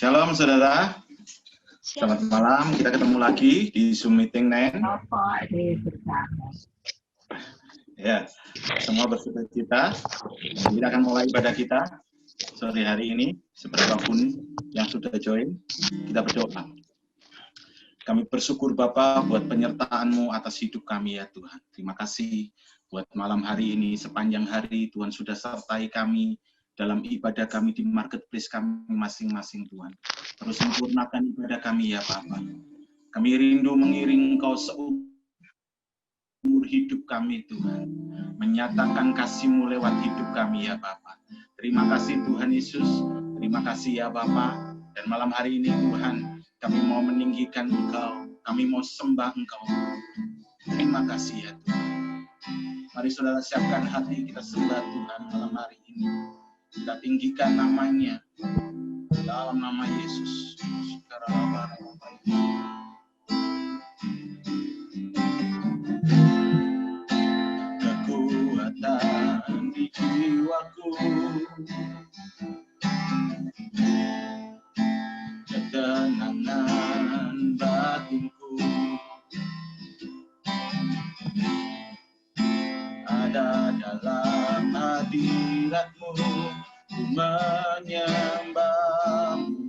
Shalom saudara, selamat malam. Kita ketemu lagi di Zoom meeting Nen. Ya, semua bersuka-cita. Kita akan mulai ibadah kita sore hari ini. Seberapapun yang sudah join, kita berdoa. Kami bersyukur Bapa buat penyertaan-Mu atas hidup kami ya Tuhan. Terima kasih buat malam hari ini, sepanjang hari Tuhan sudah sertai kami dalam ibadah kami di marketplace kami masing-masing Tuhan. Terus sempurnakan ibadah kami ya Bapa. Kami rindu mengiring Engkau seumur hidup kami Tuhan. Menyatakan kasih-Mu lewat hidup kami ya Bapa. Terima kasih Tuhan Yesus. Terima kasih ya Bapa. Dan malam hari ini Tuhan, kami mau meninggikan Engkau. Kami mau sembah Engkau. Terima kasih ya Tuhan. Mari saudara siapkan hati kita sembah Tuhan malam hari ini. Kita tinggikan namanya dalam nama Yesus. Kekuatan di jiwaku, ketenangan batinku, ada dalam hadirat-Mu. Ku menyembah-Mu.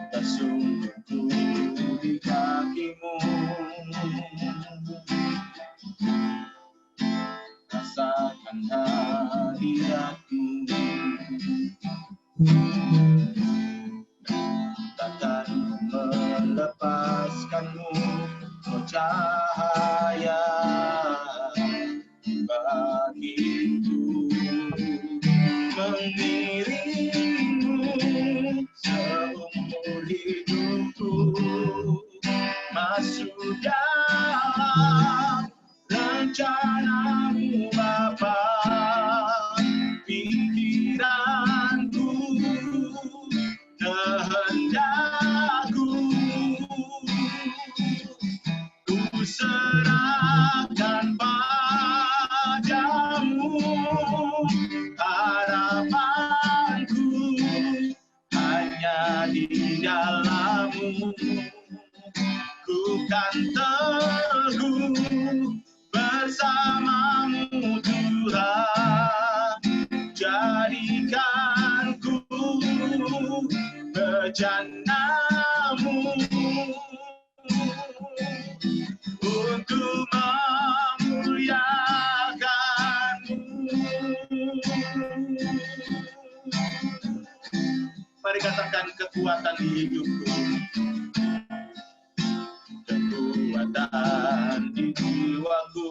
Bersungguh di kaki-Mu. Rasakan hadirat-Mu. Takkan melepaskan-Mu. Oh cahaya bagiku, mengiring-Mu seumur hidupku, masuk dalam rencana-Mu Bapa. Pikiranku, kehendakku, ku serahkan padamu. Harapanku hanya di dalam-Mu. Ku kan teguh bersama-Mu Tuhan. Jadikan ku bejana-Mu untuk memuliakan-Mu. Mari katakan kekuatan di hidupku, kekuatan di jiwaku,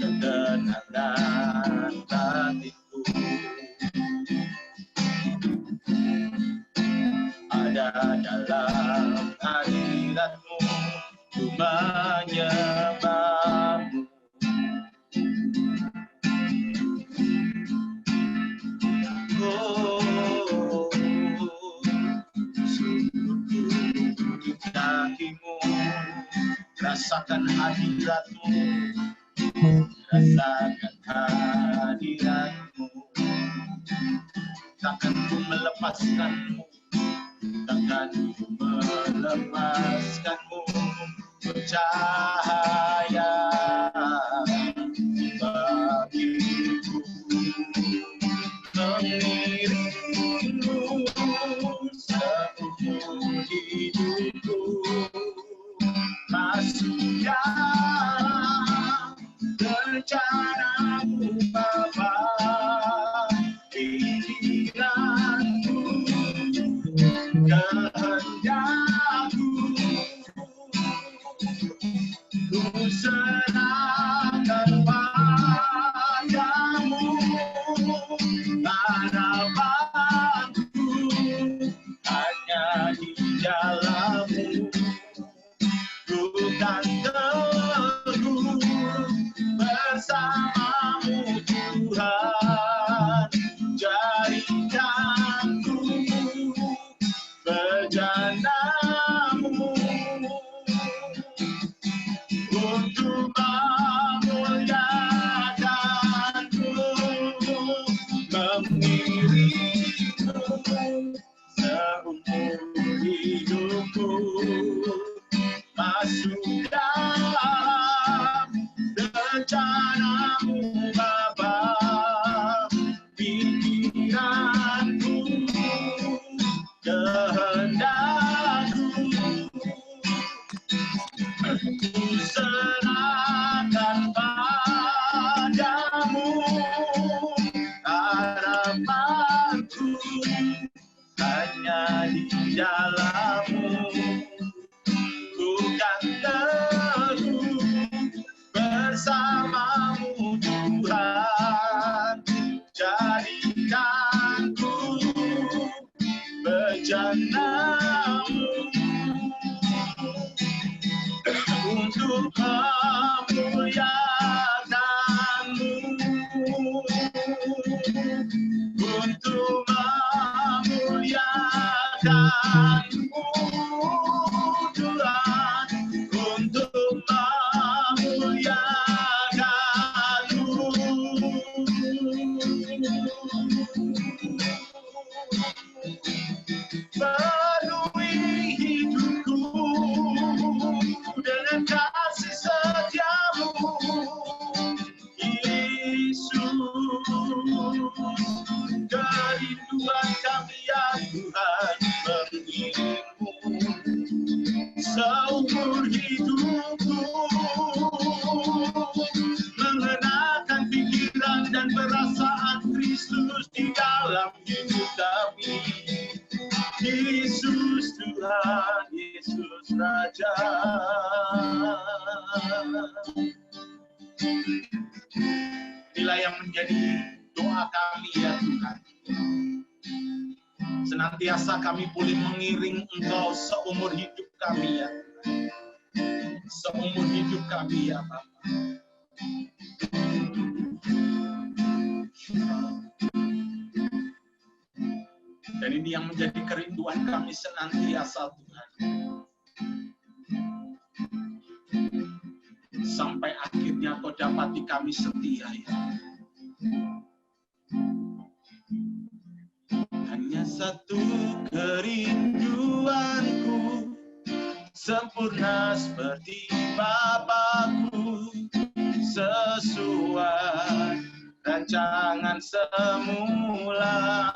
ketenangan hatiku, ada dalam hadirat-Mu. Ku menyembah-Mu. Oh, sungguh di kaki-Mu. Rasakan hadirat-Mu. Rasakan hadirat-Mu. Takkan ku melepaskan-Mu. Takkan ku melepaskan-Mu. Cahaya bagiku, mengiring-Mu seumur hidupku, masuk dalam rencana-Mu Bapa. Pikiranku, kehendakku, ku serahkan padamu. Harapanku hanya di dalam-Mu. Ku kan teguh bersama-Mu Tuhan. Jadikan ku bejana-Mu serahkan padamu, harapanku hanya di dalam-Mu. Ku kan teguh bersama-Mu Tuhan, jadikan ku bejana-Mu untuk memuliakan-Mu, untuk memuliakan-Mu Tuhan, untuk memuliakan-Mu. Penuhi hidupku dengan kasih setia-Mu, Yesus. Kerinduan kami ya Tuhan menginginmu seumur hidupku, mengenakan pikiran dan perasaan Kristus di dalam hidup kami. Yesus Tuhan, Yesus Raja. Inilah yang menjadi doa kami ya Tuhan. Senantiasa kami boleh mengiring Engkau seumur hidup kami ya Tuhan. Seumur hidup kami ya Bapa. Dan ini yang menjadi kerinduan kami senantiasa Tuhan. Sampai akhirnya Kau dapati kami setia ya. Hanya satu kerinduanku, sempurna seperti Bapakku, sesuai rancangan semula,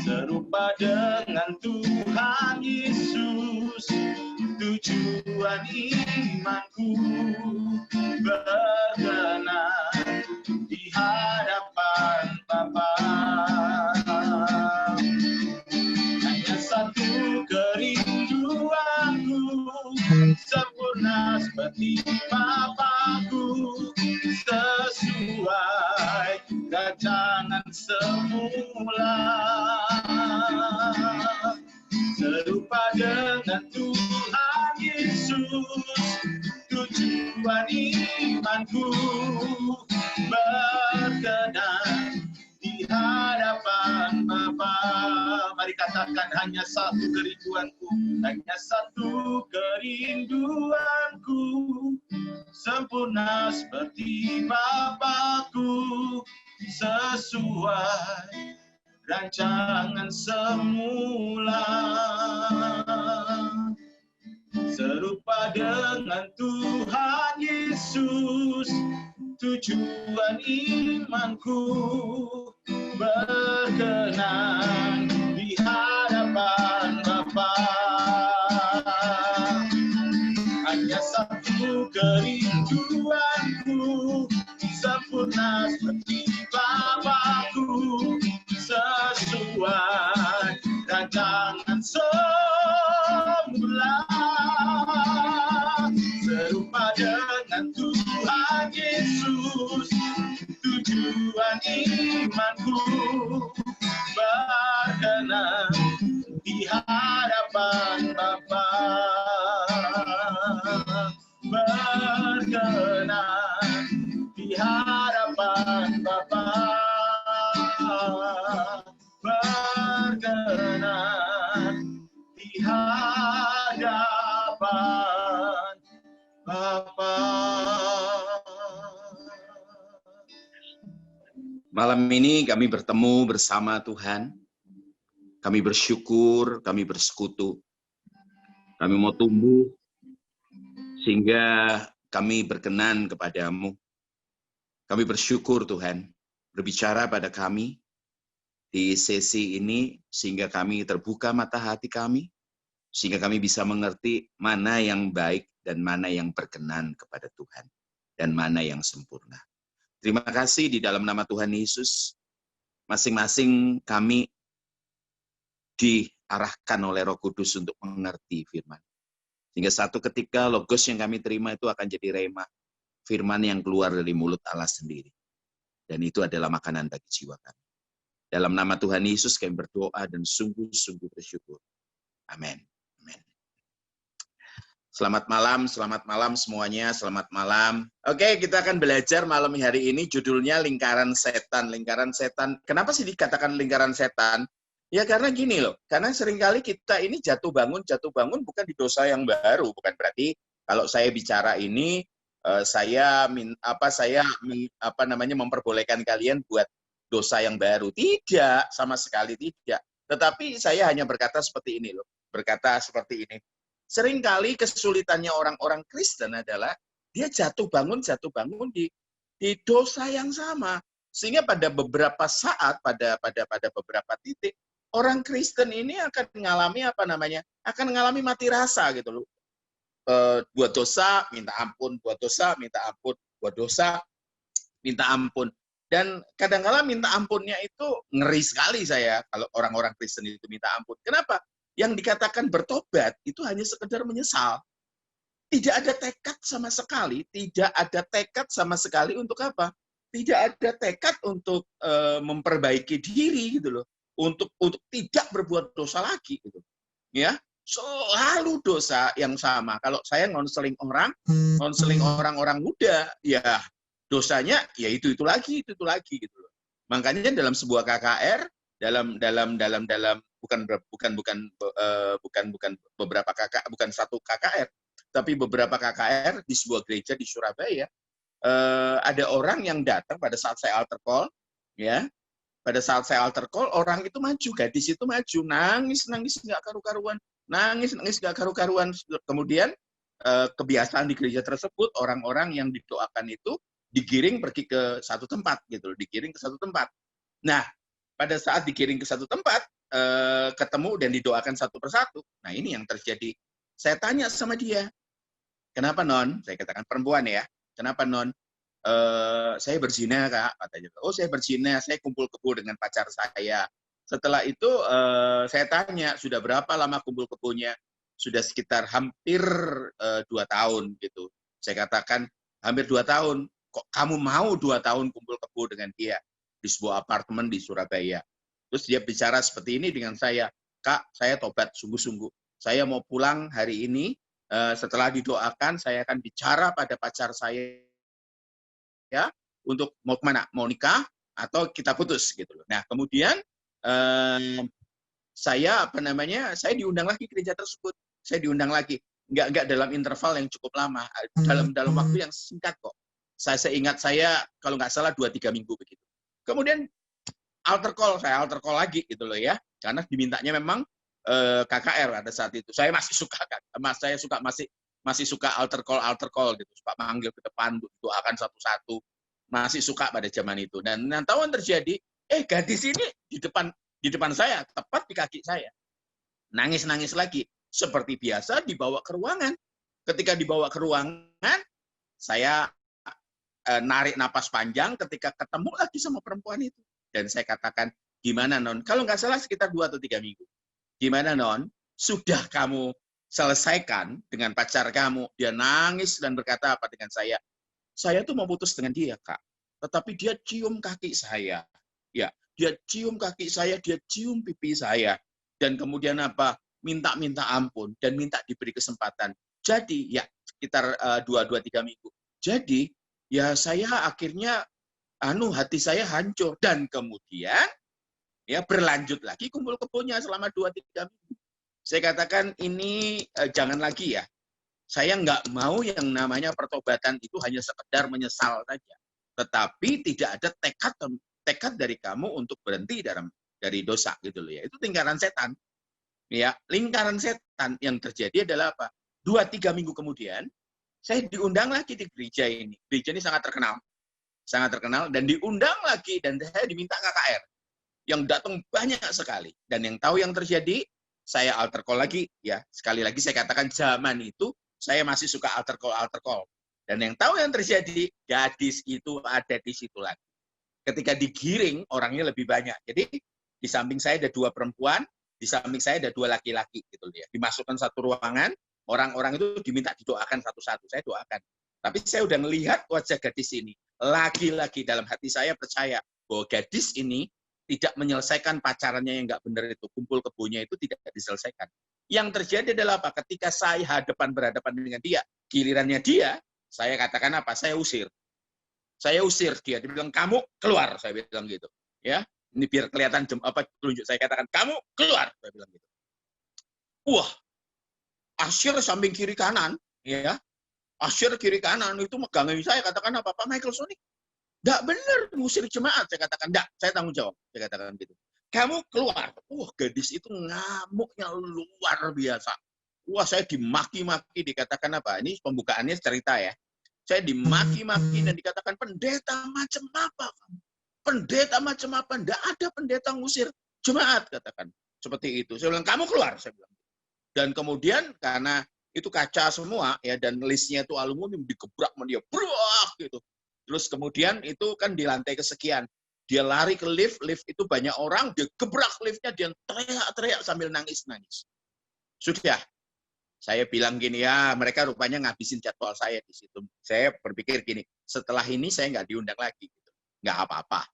serupa dengan Tuhan Yesus, tujuan imanku berkenan di hadapan Bapa. Hanya satu kerinduanku, sempurna seperti Bapakku, sesuai rancangan semula, serupa dengan Tuhan Yesus, tujuan imanku berkenan di hadapan Bapa. Mari katakan, hanya satu kerinduanku, hanya satu kerinduanku, sempurna seperti Bapakku, sesuai rancangan semula, serupa dengan Tuhan Yesus, tujuan imanku berkenan di hadapan Bapa. Hanya satu kerinduanku, sempurna seperti Bapakku, sesuai rancangan semula, serupa dengan Tuhan Yesus, tujuan imanku berkenan di hadapan Bapa, berkenan di hadapan Bapa, berkenan di hadapan Bapa. Malam ini kami bertemu bersama Tuhan. Kami bersyukur, kami bersekutu. Kami mau tumbuh sehingga kami berkenan kepadamu. Kami bersyukur Tuhan, berbicara pada kami di sesi ini sehingga kami terbuka mata hati kami, sehingga kami bisa mengerti mana yang baik dan mana yang berkenan kepada Tuhan, dan mana yang sempurna. Terima kasih di dalam nama Tuhan Yesus, masing-masing kami diarahkan oleh Roh Kudus untuk mengerti firman. Sehingga satu ketika logos yang kami terima itu akan jadi rema, firman yang keluar dari mulut Allah sendiri. Dan itu adalah makanan bagi jiwa kami. Dalam nama Tuhan Yesus kami berdoa dan sungguh-sungguh bersyukur. Amin. Amin. Selamat malam semuanya, selamat malam. Oke, kita akan belajar malam hari ini, judulnya lingkaran setan. Lingkaran setan, kenapa sih dikatakan lingkaran setan? Ya karena gini loh, karena seringkali kita ini jatuh bangun bukan di dosa yang baru, bukan berarti kalau saya bicara ini, saya memperbolehkan kalian buat dosa yang baru. Tidak, sama sekali tidak. Tetapi saya hanya berkata seperti ini loh, berkata seperti ini. Seringkali kesulitannya orang-orang Kristen adalah dia jatuh bangun di dosa yang sama, sehingga pada beberapa saat, pada beberapa titik, orang Kristen ini akan mengalami mati rasa gitu loh. Buat dosa minta ampun, buat dosa minta ampun, buat dosa minta ampun. Dan kadang-kala minta ampunnya itu ngeri sekali saya kalau orang-orang Kristen itu minta ampun. Kenapa? Yang dikatakan bertobat itu hanya sekedar menyesal. Tidak ada tekad sama sekali, untuk apa? Tidak ada tekad untuk memperbaiki diri gitu loh. Untuk tidak berbuat dosa lagi gitu. Ya, selalu dosa yang sama. Kalau saya ngonseling orang-orang muda, ya dosanya ya itu lagi gitu loh. Makanya dalam sebuah KKR, dalam bukan beberapa KKR, bukan satu KKR, tapi beberapa KKR di sebuah gereja di Surabaya, ada orang yang datang pada saat saya altar call, ya. Pada saat saya altar call, orang itu maju, gadis itu maju, nangis nggak karu-karuan. Kemudian kebiasaan di gereja tersebut, orang-orang yang didoakan itu digiring pergi ke satu tempat gitu, digiring ke satu tempat. Nah, pada saat digiring ke satu tempat, ketemu dan didoakan satu persatu. Nah, ini yang terjadi. Saya tanya sama dia, kenapa non? Saya katakan perempuan ya. Kenapa non? Saya berzina kak, katanya. Oh saya berzina, saya kumpul kebo dengan pacar saya. Setelah itu saya tanya, sudah berapa lama kumpul kebonya? Sudah sekitar hampir 2 tahun gitu. Saya katakan hampir 2 tahun. Kok kamu mau 2 tahun kumpul kebo dengan dia di sebuah apartemen di Surabaya? Terus dia bicara seperti ini dengan saya, kak saya tobat sungguh-sungguh. Saya mau pulang hari ini. Setelah didoakan, saya akan bicara pada pacar saya ya untuk mau kemana, mau nikah atau kita putus gitu loh. Nah kemudian saya diundang lagi ke gereja tersebut. Saya diundang lagi, nggak dalam interval yang cukup lama, dalam waktu yang singkat kok. Saya ingat saya kalau nggak salah 2-3 minggu begitu. Kemudian saya altar call lagi gitu loh ya, karena dimintanya memang KKR pada saat itu. Saya masih suka altar call gitu, suka manggil ke depan, doakan satu-satu, masih suka pada zaman itu. Dan tahu yang terjadi, gadis ini di depan saya, tepat di kaki saya, nangis lagi, seperti biasa dibawa ke ruangan. Ketika dibawa ke ruangan, saya narik napas panjang ketika ketemu lagi sama perempuan itu, dan saya katakan, gimana non? Kalau nggak salah sekitar 2 atau 3 minggu. Gimana non? Sudah kamu selesaikan dengan pacar kamu? Dia nangis dan berkata apa dengan saya? Saya tuh mau putus dengan dia, Kak. Tetapi dia cium kaki saya. Ya, dia cium kaki saya, dia cium pipi saya. Dan kemudian apa? Minta ampun dan minta diberi kesempatan. Jadi, ya sekitar 2-3 minggu. Jadi, ya saya akhirnya hati saya hancur, dan kemudian ya berlanjut lagi kumpul kebonya selama 2-3 minggu. Saya katakan ini jangan lagi ya. Saya nggak mau yang namanya pertobatan itu hanya sekedar menyesal saja. Tetapi tidak ada tekad dari kamu untuk berhenti dari dosa gitu loh ya. Itu lingkaran setan. Ya, lingkaran setan. Yang terjadi adalah apa? 2-3 minggu kemudian saya diundang lagi di gereja ini. Gereja ini sangat terkenal dan diundang lagi, dan saya diminta KKR. Yang datang banyak sekali. Dan yang tahu yang terjadi, saya alter call lagi, ya sekali lagi saya katakan zaman itu saya masih suka alter call. Dan yang tahu yang terjadi, gadis itu ada di situ lagi. Ketika digiring, orangnya lebih banyak. Jadi di samping saya ada 2 perempuan, di samping saya ada 2 laki-laki gitu ya. Dimasukkan satu ruangan, orang-orang itu diminta didoakan satu-satu. Saya doakan. Tapi saya udah melihat wajah gadis ini. Lagi-lagi dalam hati saya percaya bahwa gadis ini tidak menyelesaikan pacarannya yang nggak benar itu. Kumpul kebonya itu tidak diselesaikan. Yang terjadi adalah apa? Ketika saya berhadapan dengan dia, gilirannya dia, saya katakan apa? Saya usir. Saya usir dia. Dia bilang, kamu keluar. Saya bilang gitu. Ya, ini biar kelihatan telunjuk. Saya katakan, kamu keluar. Saya bilang gitu. Wah, asyir samping kiri kanan, ya. Asyir kiri kanan itu megangin saya, katakan apa, Pak Michael Sony, enggak benar ngusir jemaat. Saya katakan, enggak, saya tanggung jawab. Saya katakan gitu. Kamu keluar. Wah, gadis itu ngamuknya luar biasa. Wah, saya dimaki-maki, dikatakan apa? Ini pembukaannya cerita ya. Saya dimaki-maki dan dikatakan, pendeta macam apa kamu? Pendeta macam apa? Enggak ada pendeta ngusir jemaat, katakan. Seperti itu. Saya bilang, kamu keluar. Saya bilang. Dan kemudian karena itu kaca semua ya, dan listnya itu aluminium, digebrak sama dia, brak gitu. Terus kemudian itu kan di lantai kesekian, dia lari ke lift itu banyak orang, dia gebrak liftnya, dia teriak-teriak sambil nangis-nangis. Sudah, saya bilang gini, ya mereka rupanya ngabisin jadwal saya di situ. Saya berpikir gini, setelah ini saya nggak diundang lagi, gitu. Nggak apa-apa.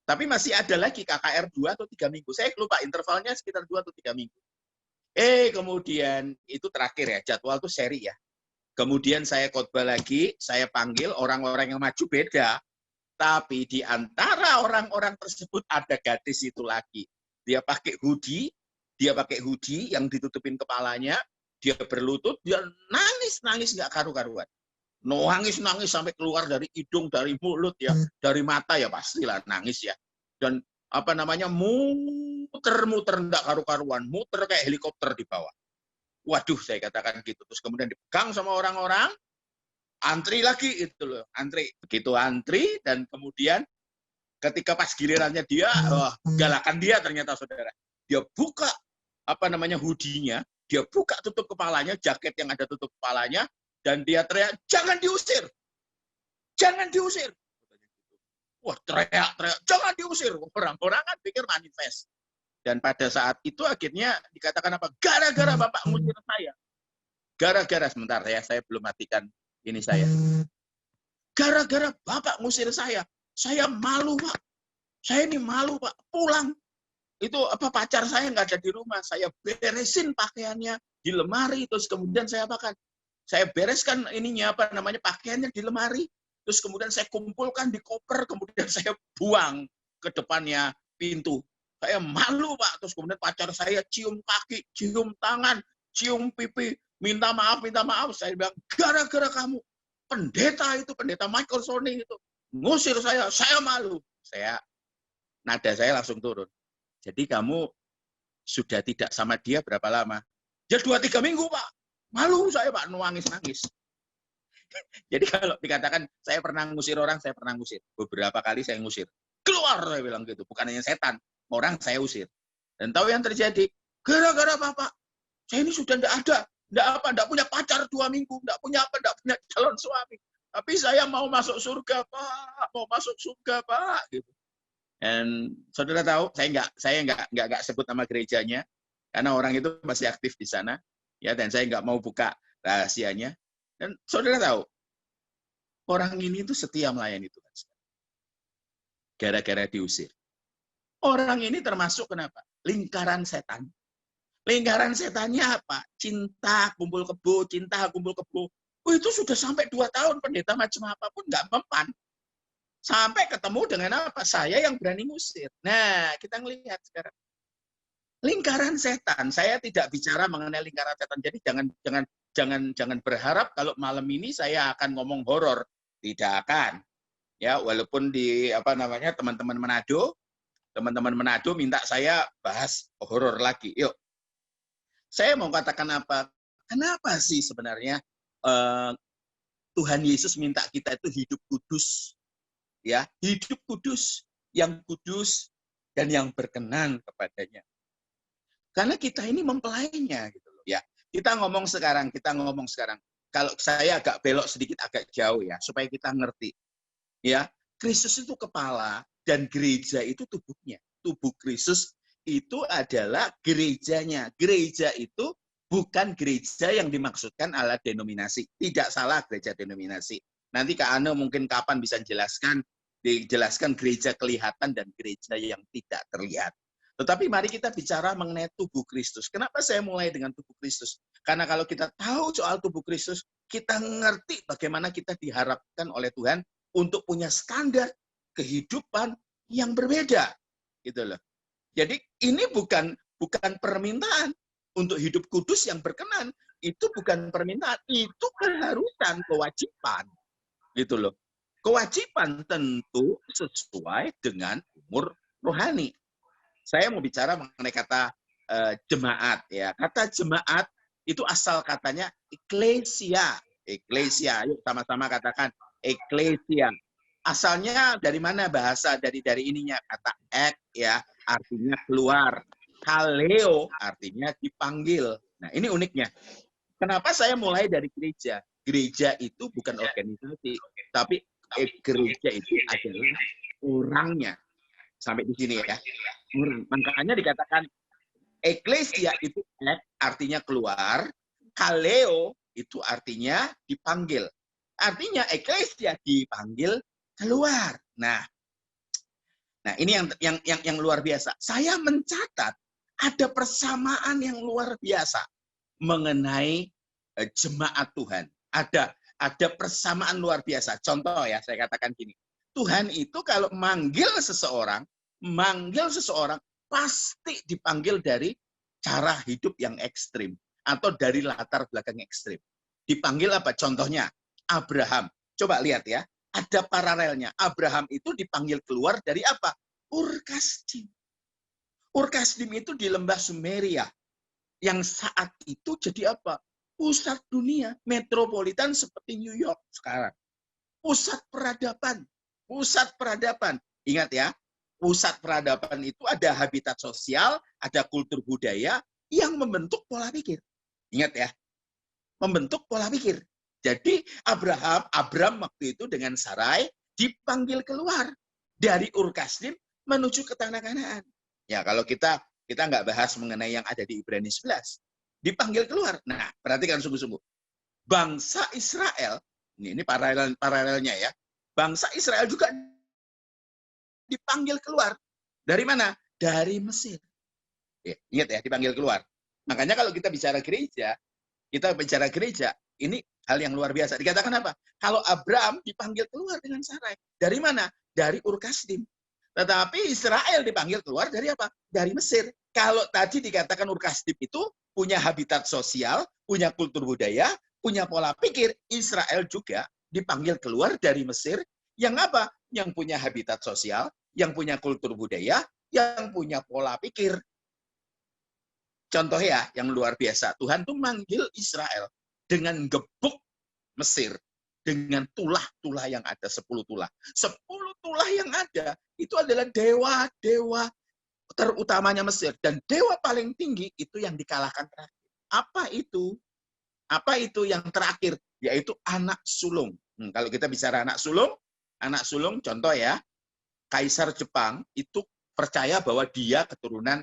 Tapi masih ada lagi KKR 2 atau 3 minggu. Saya lupa intervalnya sekitar 2 atau 3 minggu. Kemudian itu terakhir ya, jadwal itu seri ya. Kemudian saya khotbah lagi, saya panggil orang-orang yang maju beda. Tapi di antara orang-orang tersebut ada gadis itu lagi. Dia pakai hoodie yang ditutupin kepalanya, dia berlutut, dia nangis nggak karu-karuan. Nangis sampai keluar dari hidung, dari mulut ya, dari mata ya pastilah nangis ya. Dan apa namanya, muter enggak karu-karuan, muter kayak helikopter di bawah. Waduh, saya katakan gitu. Terus kemudian dipegang sama orang-orang, antri lagi itu loh, antri. Begitu antri, dan kemudian ketika pas gilirannya dia, galakan dia ternyata saudara. Dia buka apa namanya hoodie-nya, dia buka tutup kepalanya, jaket yang ada tutup kepalanya, dan dia teriak, jangan diusir. Jangan diusir. Wah, teriak, jangan diusir. Orang-orang kan pikir manifest. Dan pada saat itu akhirnya dikatakan apa? Gara-gara Bapak ngusir saya. Gara-gara, sebentar ya, saya belum matikan ini saya. Gara-gara Bapak ngusir saya malu Pak. Saya ini malu Pak, pulang. Itu apa, pacar saya nggak ada di rumah. Saya beresin pakaiannya di lemari, terus kemudian saya apakan? Saya bereskan ininya, apa namanya, pakaiannya di lemari. Terus kemudian saya kumpulkan di koper, kemudian saya buang ke depannya pintu. Saya malu Pak. Terus kemudian pacar saya cium kaki, cium tangan, cium pipi, minta maaf. Saya bilang, gara-gara kamu, pendeta Michael Sony itu ngusir saya malu. Nada saya langsung turun. Jadi kamu sudah tidak sama dia berapa lama? Ya 2-3 minggu Pak. Malu saya Pak, nangis. Jadi kalau dikatakan saya pernah ngusir orang, saya pernah ngusir. Beberapa kali saya ngusir. Keluar, saya bilang gitu. Bukan hanya setan, orang saya usir. Dan tahu yang terjadi? Gara-gara Bapak, saya ini sudah tidak punya pacar 2 minggu, tidak punya calon suami. Tapi saya mau masuk surga, Pak. Mau masuk surga, Pak. Gitu. Dan saudara tahu, saya nggak sebut nama gerejanya, karena orang itu masih aktif di sana. Ya, dan saya nggak mau buka rahasianya. Dan saudara tahu, orang ini itu setia melayani Tuhan. Gara-gara diusir. Orang ini termasuk kenapa? Lingkaran setan. Lingkaran setannya apa? Cinta kumpul kebo. Oh, itu sudah sampai 2 tahun pendeta macam apapun nggak mempan. Sampai ketemu dengan apa? Saya yang berani ngusir. Nah, kita ngelihat sekarang. Lingkaran setan. Saya tidak bicara mengenai lingkaran setan. Jadi jangan berharap kalau malam ini saya akan ngomong horor. Tidak akan. Ya, walaupun di teman-teman Manado minta saya bahas horor lagi. Yuk. Saya mau katakan apa? Kenapa sih sebenarnya Tuhan Yesus minta kita itu hidup kudus? Ya, hidup kudus, yang kudus dan yang berkenan kepadanya. Karena kita ini mempelainya gitu loh ya. Kita ngomong sekarang. Kalau saya agak belok sedikit agak jauh ya supaya kita ngerti. Ya, Kristus itu kepala dan gereja itu tubuhnya. Tubuh Kristus itu adalah gerejanya. Gereja itu bukan gereja yang dimaksudkan ala denominasi. Tidak salah gereja denominasi. Nanti Kak Ane mungkin kapan bisa dijelaskan gereja kelihatan dan gereja yang tidak terlihat. Tetapi mari kita bicara mengenai tubuh Kristus. Kenapa saya mulai dengan tubuh Kristus? Karena kalau kita tahu soal tubuh Kristus, kita ngerti bagaimana kita diharapkan oleh Tuhan untuk punya standar kehidupan yang berbeda. Gitu loh. Jadi ini bukan permintaan untuk hidup kudus yang berkenan. Itu bukan permintaan, itu keharusan, kewajiban. Gitu loh. Kewajiban tentu sesuai dengan umur rohani. Saya mau bicara mengenai kata jemaat ya. Kata jemaat itu asal katanya eklesia. Eklesia, yuk sama-sama katakan eklesia. Asalnya dari mana bahasa dari ininya kata ek ya, artinya keluar. Kaleo artinya dipanggil. Nah, ini uniknya. Kenapa saya mulai dari gereja? Gereja itu bukan organisasi, tapi gereja itu adalah orangnya. Sampai di sini ya. Makanya dikatakan eklesia itu artinya keluar, kaleo itu artinya dipanggil. Artinya eklesia dipanggil keluar. Nah ini yang luar biasa. Saya mencatat ada persamaan yang luar biasa mengenai jemaat Tuhan. Ada persamaan luar biasa. Contoh ya, saya katakan gini. Tuhan itu kalau manggil seseorang pasti dipanggil dari cara hidup yang ekstrim atau dari latar belakang ekstrim. Dipanggil apa? Contohnya Abraham. Coba lihat ya, ada paralelnya. Abraham itu dipanggil keluar dari apa? Ur Kasdim. Ur Kasdim itu di lembah Sumeria yang saat itu jadi apa? Pusat dunia, metropolitan seperti New York sekarang. Pusat peradaban. Ingat ya, pusat peradaban itu ada habitat sosial, ada kultur budaya yang membentuk pola pikir. Ingat ya, membentuk pola pikir. Jadi Abraham waktu itu dengan Sarai dipanggil keluar dari Ur Kasdim menuju ke tanah Kanaan. Ya, kalau kita nggak bahas mengenai yang ada di Ibrani 11. Dipanggil keluar. Nah, perhatikan sungguh-sungguh. Bangsa Israel, ini paralelnya ya. Bangsa Israel juga dipanggil keluar. Dari mana? Dari Mesir. Ya, ingat ya, dipanggil keluar. Makanya kalau kita bicara gereja, ini hal yang luar biasa. Dikatakan apa? Kalau Abraham dipanggil keluar dengan Sarai. Dari mana? Dari Ur Kasdim. Tetapi Israel dipanggil keluar dari apa? Dari Mesir. Kalau tadi dikatakan Ur Kasdim itu punya habitat sosial, punya kultur budaya, punya pola pikir, Israel juga dipanggil keluar dari Mesir yang apa? Yang punya habitat sosial, yang punya kultur budaya, yang punya pola pikir. Contoh ya, yang luar biasa. Tuhan tuh manggil Israel dengan gebuk Mesir. Dengan tulah-tulah yang ada, 10 tulah. 10 tulah yang ada, itu adalah dewa-dewa terutamanya Mesir. Dan dewa paling tinggi itu yang dikalahkan terakhir. Apa itu? Apa itu yang terakhir? Yaitu anak sulung. Kalau kita bicara anak sulung contoh ya, Kaisar Jepang itu percaya bahwa dia keturunan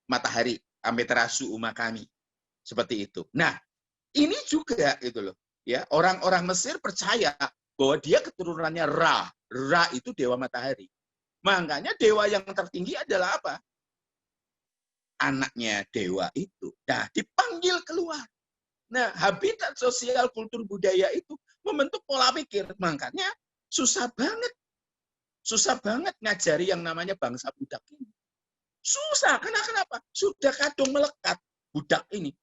matahari, Amaterasu Umakami. Seperti itu. Nah, ini juga gitu loh. Ya, orang-orang Mesir percaya bahwa dia keturunannya Ra. Ra itu dewa matahari. Makanya dewa yang tertinggi adalah apa? Anaknya dewa itu. Nah, dipanggil keluar. Nah, habitat sosial kultur budaya itu membentuk pola pikir. Makanya susah banget ngajari yang namanya bangsa budak ini. Susah. Kenapa? Sudah kadung melekat budak ini.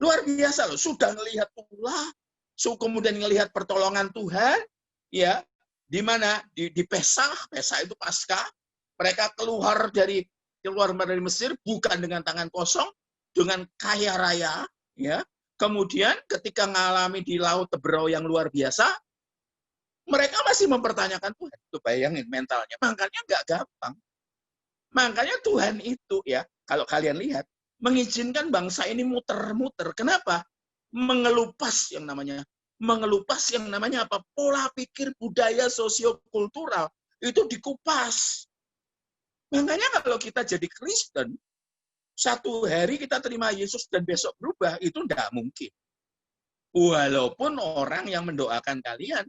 Luar biasa loh. Sudah melihat tulah, kemudian melihat pertolongan Tuhan, ya, di mana di Pesah itu Paskah, mereka keluar dari Mesir bukan dengan tangan kosong, dengan kaya raya, ya. Kemudian ketika mengalami di laut Teberau yang luar biasa, mereka masih mempertanyakan Tuhan. Itu bayangin mentalnya. Makanya nggak gampang. Makanya Tuhan itu ya kalau kalian lihat, mengizinkan bangsa ini muter-muter. Kenapa? Mengelupas yang namanya apa? Pola pikir budaya sosiokultural itu dikupas. Makanya kalau kita jadi Kristen, satu hari kita terima Yesus dan besok berubah, itu tidak mungkin. Walaupun orang yang mendoakan kalian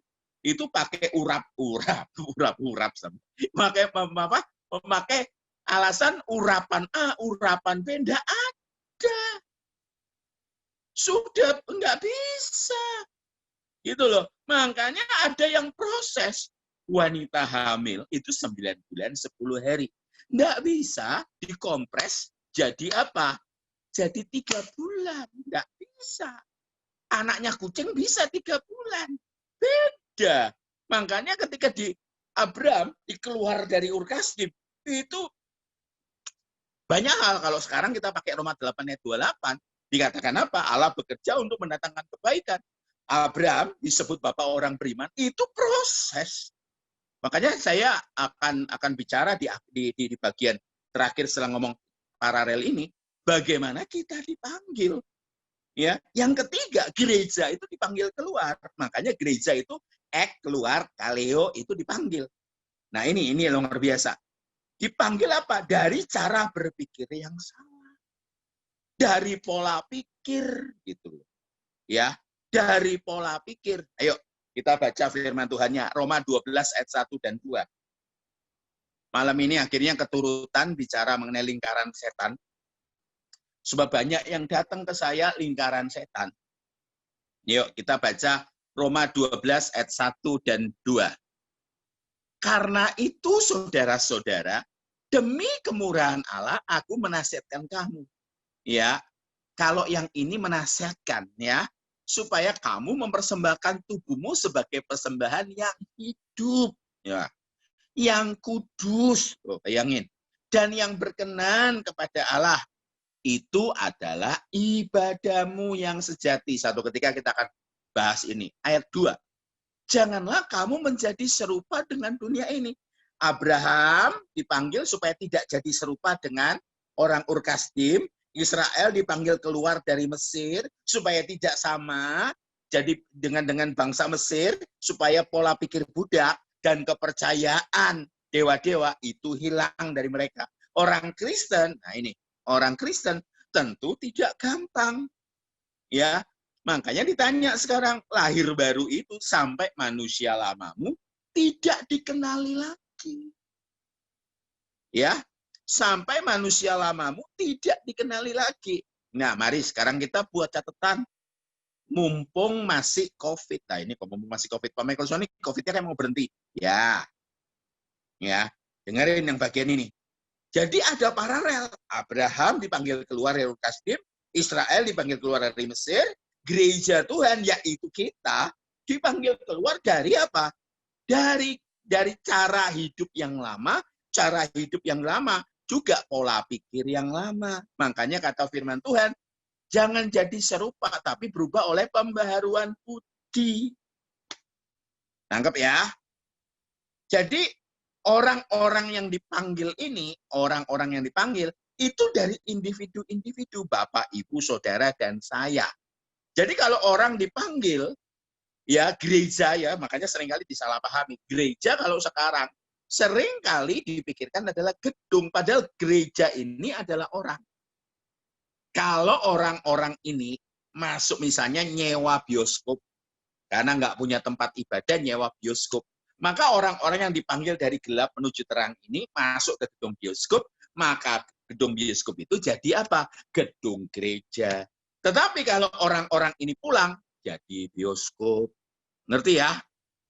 itu pakai urap-urap, memakai alasan urapan A, urapan B, tidak ada. Sudah nggak bisa. Gitu loh. Makanya ada yang proses. Wanita hamil itu 9 bulan 10 hari. Nggak bisa dikompres jadi apa? Jadi 3 bulan. Nggak bisa. Anaknya kucing bisa 3 bulan. Beda. Makanya ketika di Abraham dikeluar dari Ur Kasdim, itu banyak hal. Kalau sekarang kita pakai Roma 8 ayat 28, dikatakan apa? Allah bekerja untuk mendatangkan kebaikan. Abraham disebut bapak orang beriman, itu proses. Makanya saya akan bicara di bagian terakhir setelah ngomong paralel ini, bagaimana kita dipanggil. Ya, yang ketiga, gereja itu dipanggil keluar. Makanya gereja itu keluar, kaleo itu dipanggil. Nah, ini luar biasa. Dipanggil apa? Dari cara berpikir yang salah. Dari pola pikir gitu. Ya, dari pola pikir. Ayo kita baca firman Tuhannya, Roma 12 ayat 1 dan 2. Malam ini akhirnya keturutan bicara mengenai lingkaran setan. Sebab banyak yang datang ke saya lingkaran setan. Yuk kita baca Roma 12 ayat 1 dan 2. Karena itu saudara-saudara, demi kemurahan Allah aku menasihatkan kamu. Ya, kalau yang ini menasihatkan ya, supaya kamu mempersembahkan tubuhmu sebagai persembahan yang hidup, ya, yang kudus, bayangin, dan yang berkenan kepada Allah. Itu adalah ibadahmu yang sejati. Satu ketika kita akan bahas ini. Ayat 2. Janganlah kamu menjadi serupa dengan dunia ini. Abraham dipanggil supaya tidak jadi serupa dengan orang Ur Kasdim. Israel dipanggil keluar dari Mesir supaya tidak sama jadi dengan bangsa Mesir, supaya pola pikir budak dan kepercayaan dewa-dewa itu hilang dari mereka. Orang Kristen, nah ini, orang Kristen tentu tidak gampang. Ya, makanya ditanya sekarang, lahir baru itu sampai manusia lamamu tidak dikenali lagi. Ya, sampai manusia lamamu tidak dikenali lagi. Nah, mari sekarang kita buat catatan. Mumpung masih COVID. Nah, ini mumpung masih COVID. Pak Michael Sonic, COVID-nya kan mau berhenti. Ya, dengerin yang bagian ini. Jadi ada paralel. Abraham dipanggil keluar dari Ur Kasdim, Israel dipanggil keluar dari Mesir, gereja Tuhan, yaitu kita, dipanggil keluar dari apa? Dari cara hidup yang lama, juga pola pikir yang lama. Makanya kata firman Tuhan, jangan jadi serupa, tapi berubah oleh pembaharuan budi. Tangkap ya? Jadi orang-orang yang dipanggil ini, orang-orang yang dipanggil, itu dari individu-individu, Bapak, Ibu, Saudara, dan saya. Jadi kalau orang dipanggil, ya gereja ya, makanya seringkali disalahpahami. Gereja kalau sekarang seringkali dipikirkan adalah gedung, padahal gereja ini adalah orang. Kalau orang-orang ini masuk misalnya nyewa bioskop, karena nggak punya tempat ibadah, nyewa bioskop, maka orang-orang yang dipanggil dari gelap menuju terang ini masuk ke gedung bioskop, maka gedung bioskop itu jadi apa? Gedung gereja. Tetapi kalau orang-orang ini pulang, jadi bioskop. Ngerti ya?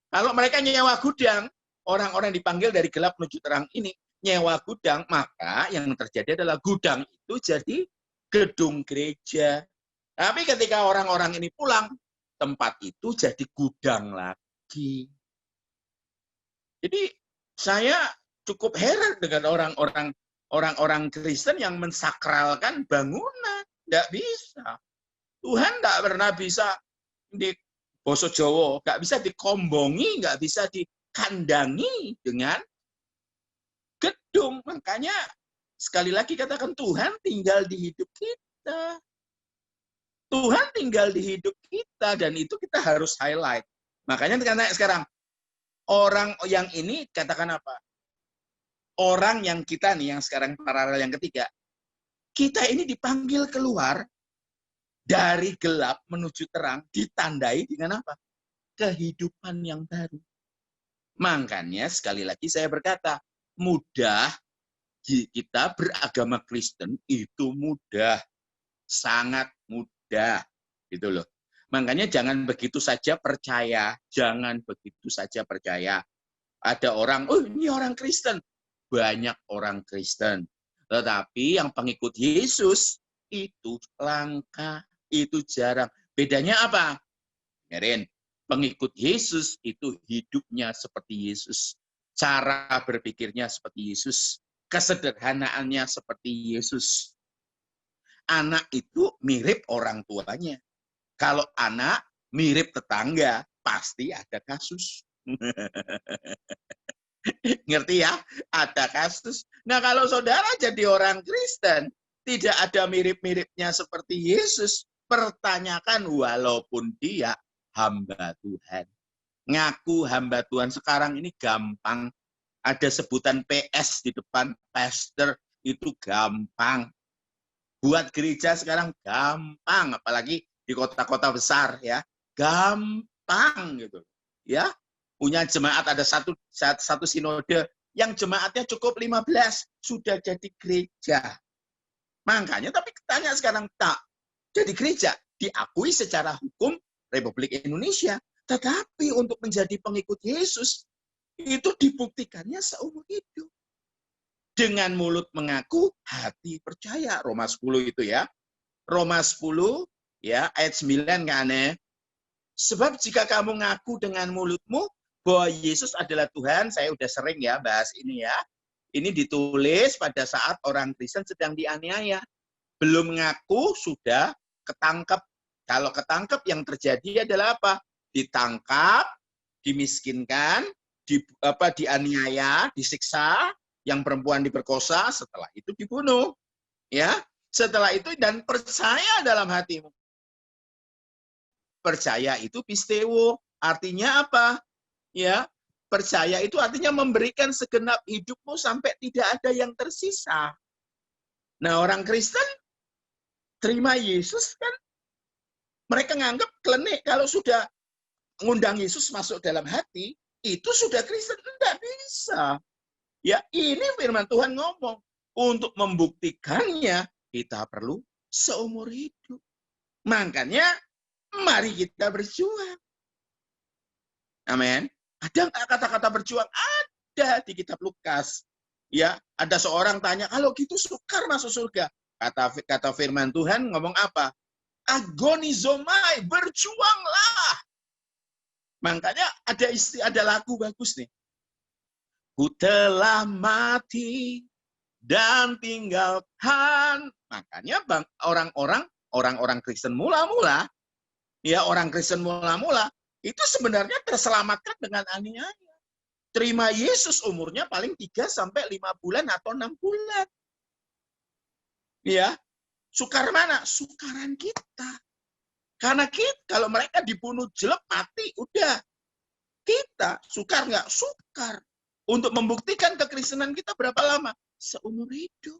Kalau mereka nyewa gudang, orang-orang dipanggil dari gelap menuju terang ini, nyewa gudang, maka yang terjadi adalah gudang itu jadi gedung gereja. Tapi ketika orang-orang ini pulang, tempat itu jadi gudang lagi. Jadi saya cukup heran dengan orang-orang Kristen yang mensakralkan bangunan. Tidak bisa. Tuhan tidak pernah bisa di Basa Jawa, nggak bisa dikombongi, nggak bisa dikandangi dengan gedung. Makanya sekali lagi katakan, Tuhan tinggal di hidup kita. Tuhan tinggal di hidup kita, dan itu kita harus highlight. Makanya sekarang, orang yang ini katakan apa? Orang yang kita nih, yang sekarang paralel yang ketiga, kita ini dipanggil keluar dari gelap menuju terang, ditandai dengan apa? Kehidupan yang baru. Makanya sekali lagi saya berkata, mudah kita beragama Kristen itu mudah, sangat mudah, gitu loh. Makanya jangan begitu saja percaya, jangan begitu saja percaya. Ada orang, oh ini orang Kristen, banyak orang Kristen, tetapi yang pengikut Yesus itu langka, itu jarang. Bedanya apa? Dengerin, pengikut Yesus itu hidupnya seperti Yesus, cara berpikirnya seperti Yesus, kesederhanaannya seperti Yesus. Anak itu mirip orang tuanya. Kalau anak mirip tetangga, pasti ada kasus. Ngerti ya? Ada kasus. Nah, kalau saudara jadi orang Kristen, tidak ada mirip-miripnya seperti Yesus, pertanyakan walaupun dia hamba Tuhan. Ngaku hamba Tuhan sekarang ini gampang. Ada sebutan PS di depan, pastor, itu gampang. Buat gereja sekarang gampang, apalagi di kota-kota besar ya. Gampang gitu. Ya, punya jemaat ada satu sinode yang jemaatnya cukup 15 sudah jadi gereja. Makanya tapi tanya sekarang, tak jadi gereja diakui secara hukum Republik Indonesia, tetapi untuk menjadi pengikut Yesus itu dibuktikannya seumur hidup. Dengan mulut mengaku, hati percaya. Roma 10 itu ya. Roma 10 ya ayat 9 kan ya. Sebab jika kamu ngaku dengan mulutmu bahwa Yesus adalah Tuhan, saya udah sering ya bahas ini ya. Ini ditulis pada saat orang Kristen sedang dianiaya. Belum ngaku sudah ketangkep. Kalau ketangkep yang terjadi adalah apa? Ditangkap, dimiskinkan, dianiaya, disiksa, yang perempuan diperkosa, setelah itu dibunuh. Ya, setelah itu dan percaya dalam hatimu. Percaya itu pistewo, artinya apa? Ya, percaya itu artinya memberikan segenap hidupmu sampai tidak ada yang tersisa. Nah, orang Kristen terima Yesus kan, mereka nganggap klenik kalau sudah ngundang Yesus masuk dalam hati, itu sudah Kristen. Tidak bisa. Ya, ini firman Tuhan ngomong. Untuk membuktikannya, kita perlu seumur hidup. Makanya, mari kita berjuang. Amin. Ada nggak kata-kata berjuang? Ada di kitab Lukas. Ya, ada seorang tanya, kalau gitu sukar masuk surga. Kata firman Tuhan ngomong apa? Agonizomai, berjuanglah. Makanya ada lagu bagus nih. Ku telah mati dan tinggalkan. Makanya orang-orang Kristen mula-mula, ya orang Kristen mula-mula, itu sebenarnya terselamatkan dengan aniaya. Terima Yesus umurnya paling 3-5 bulan atau 6 bulan. Ya, sukar mana? Sukaran kita. Karena kita, kalau mereka dibunuh jelek mati, udah. Kita sukar nggak? Sukar. Untuk membuktikan kekristenan kita berapa lama? Seumur hidup.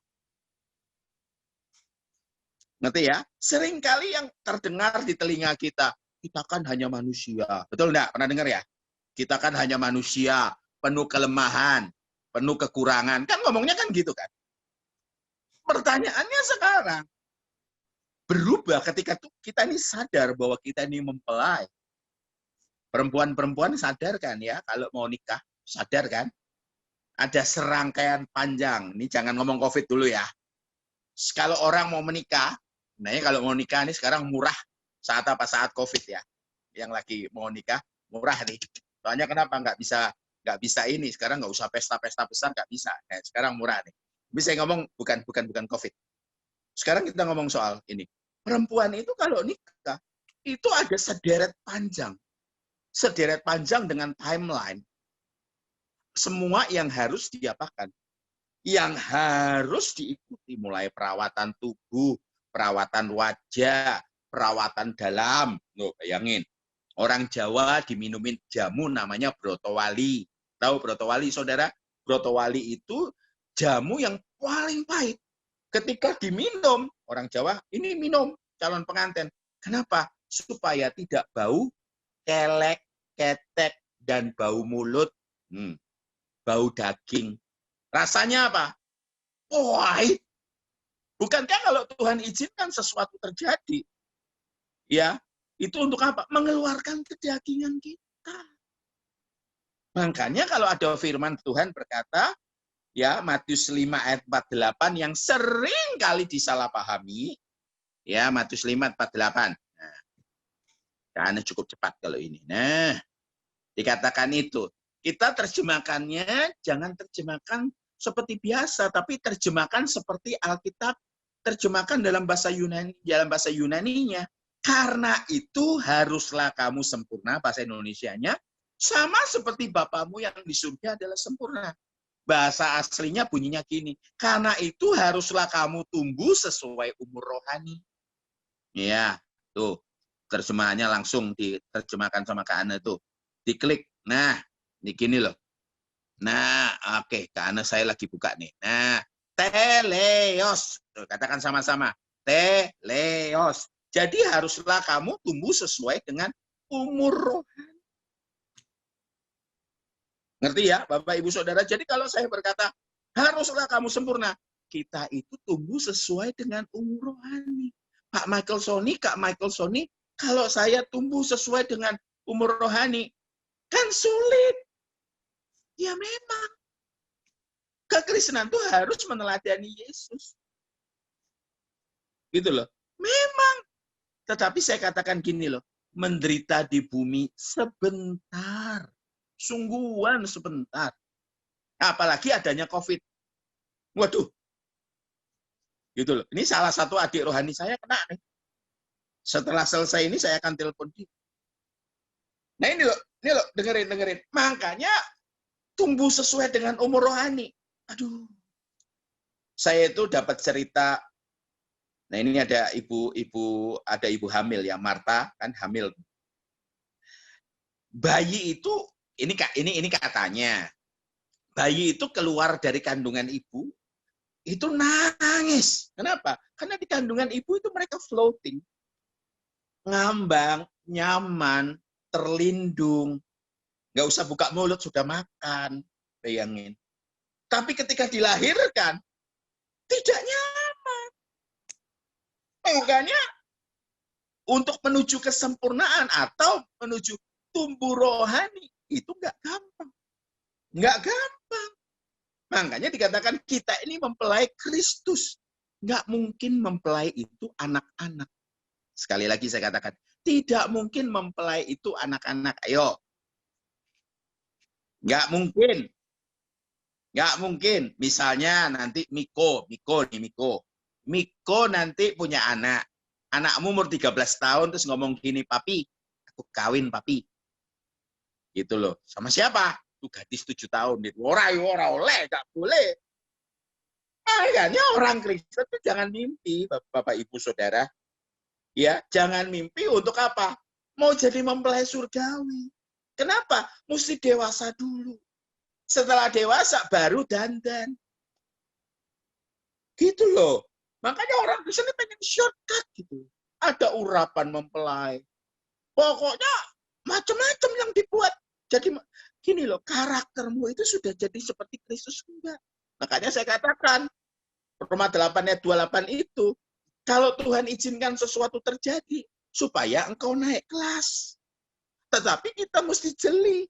Ngerti ya? Seringkali yang terdengar di telinga kita kan hanya manusia. Betul enggak? Pernah dengar ya? Kita kan hanya manusia, penuh kelemahan, penuh kekurangan. Kan ngomongnya kan gitu kan? Pertanyaannya sekarang, berubah ketika kita ini sadar bahwa kita ini mempelai. Perempuan-perempuan sadar kan ya, kalau mau nikah, sadar kan? Ada serangkaian panjang. Ini jangan ngomong COVID dulu ya. Kalau orang mau menikah, nah ya kalau mau nikah ini sekarang murah. Saat apa? Saat COVID ya. Yang lagi mau nikah, murah nih. Soalnya kenapa? Nggak bisa ini. Sekarang nggak usah pesta-pesta besar, nggak bisa. Nah, sekarang murah nih. Bisa ngomong bukan COVID. Sekarang kita ngomong soal ini. Perempuan itu kalau nikah, itu ada sederet panjang. Sederet panjang dengan timeline. Semua yang harus diapakan. yang harus diikuti, mulai perawatan tubuh, perawatan wajah, perawatan dalam. Loh, bayangin, orang Jawa diminumin jamu namanya brotowali. Tahu brotowali, saudara? Brotowali itu jamu yang paling pahit. Ketika diminum, orang Jawa, ini minum calon pengantin. Kenapa? Supaya tidak bau kelek, ketek, dan bau mulut, bau daging. Rasanya apa? Pahit. Bukankah kalau Tuhan izinkan sesuatu terjadi, ya, itu untuk apa? Mengeluarkan kedagingan kita. Makanya kalau ada firman Tuhan berkata, ya, Matius 5 ayat 48 yang sering kali disalahpahami, ya, Matius 5 ayat 48. Nah, karena cukup cepat kalau ini. Nah, dikatakan itu. Kita terjemahkannya jangan terjemahkan seperti biasa, tapi terjemahkan seperti Alkitab terjemahkan dalam bahasa Yunani-nya. Karena itu haruslah kamu sempurna, bahasa Indonesianya, sama seperti Bapamu yang di surga adalah sempurna. Bahasa aslinya bunyinya gini, karena itu haruslah kamu tumbuh sesuai umur rohani. Ya, tuh, terjemahannya langsung diterjemahkan sama Kak Ana tuh. Diklik, nah, ini gini loh. Nah, oke, Kak Ana saya lagi buka nih. Nah, teleos. Katakan sama-sama. Teleos. Jadi haruslah kamu tumbuh sesuai dengan umur rohani. Ngerti ya, Bapak, Ibu, Saudara? Jadi kalau saya berkata, haruslah kamu sempurna. Kita itu tumbuh sesuai dengan umur rohani. Pak Michael Sony, Kak Michael Sony, kalau saya tumbuh sesuai dengan umur rohani, kan sulit. Ya memang. Kekristenan itu harus meneladani Yesus. Gitu loh. Memang. Tetapi saya katakan gini loh. Menderita di bumi sebentar. Sungguhan sebentar. Apalagi adanya COVID. Waduh. Gitu loh. Ini salah satu adik rohani saya kena nih. Setelah selesai ini saya akan telepon dia. Nah ini loh, dengerin. Makanya tumbuh sesuai dengan umur rohani. Aduh. Saya itu dapat cerita. Nah, ini ada ibu hamil ya, Marta kan hamil. Bayi itu ini katanya. Bayi itu keluar dari kandungan ibu itu nangis. Kenapa? Karena di kandungan ibu itu mereka floating. Ngambang, nyaman, terlindung. Nggak usah buka mulut, sudah makan. Bayangin. Tapi ketika dilahirkan, tidak nyaman. Makanya untuk menuju kesempurnaan atau menuju tumbuh rohani, itu nggak gampang. Nggak gampang. Makanya dikatakan kita ini mempelai Kristus. Nggak mungkin mempelai itu anak-anak. Sekali lagi saya katakan, tidak mungkin mempelai itu anak-anak. Ayo. Nggak mungkin. Nggak mungkin. Misalnya nanti Miko nanti punya anak. Anakmu umur 13 tahun terus ngomong gini, papi, aku kawin papi. Gitu loh. Sama siapa? Itu gadis 7 tahun. Ora oleh, nggak boleh. Makanya orang Kristen itu jangan mimpi, Bapak Ibu Saudara. Ya, jangan mimpi untuk apa? Mau jadi mempelai surgawi. Kenapa? Mesti dewasa dulu. Setelah dewasa baru dandan. Gitu loh. Makanya orang Kristen pengen shortcut gitu. Ada urapan mempelai. Pokoknya macam-macam yang dibuat. Jadi gini loh, karaktermu itu sudah jadi seperti Kristus enggak. Makanya saya katakan, Roma 8 ayat 28 itu, kalau Tuhan izinkan sesuatu terjadi, supaya engkau naik kelas. Tetapi kita mesti jeli.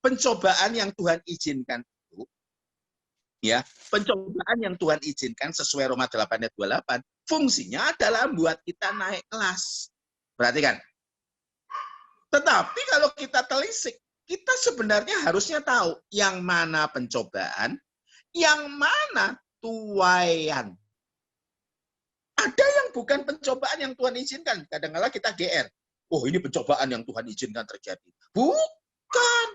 Pencobaan yang Tuhan izinkan itu, ya, pencobaan yang Tuhan izinkan sesuai Roma 8 ayat 28, fungsinya adalah membuat kita naik kelas. Perhatikan. Tetapi kalau kita telisik, kita sebenarnya harusnya tahu yang mana pencobaan, yang mana tuaian. Ada yang bukan pencobaan yang Tuhan izinkan. Kadang-kadang kita GR. Oh, ini pencobaan yang Tuhan izinkan terjadi. Bukan.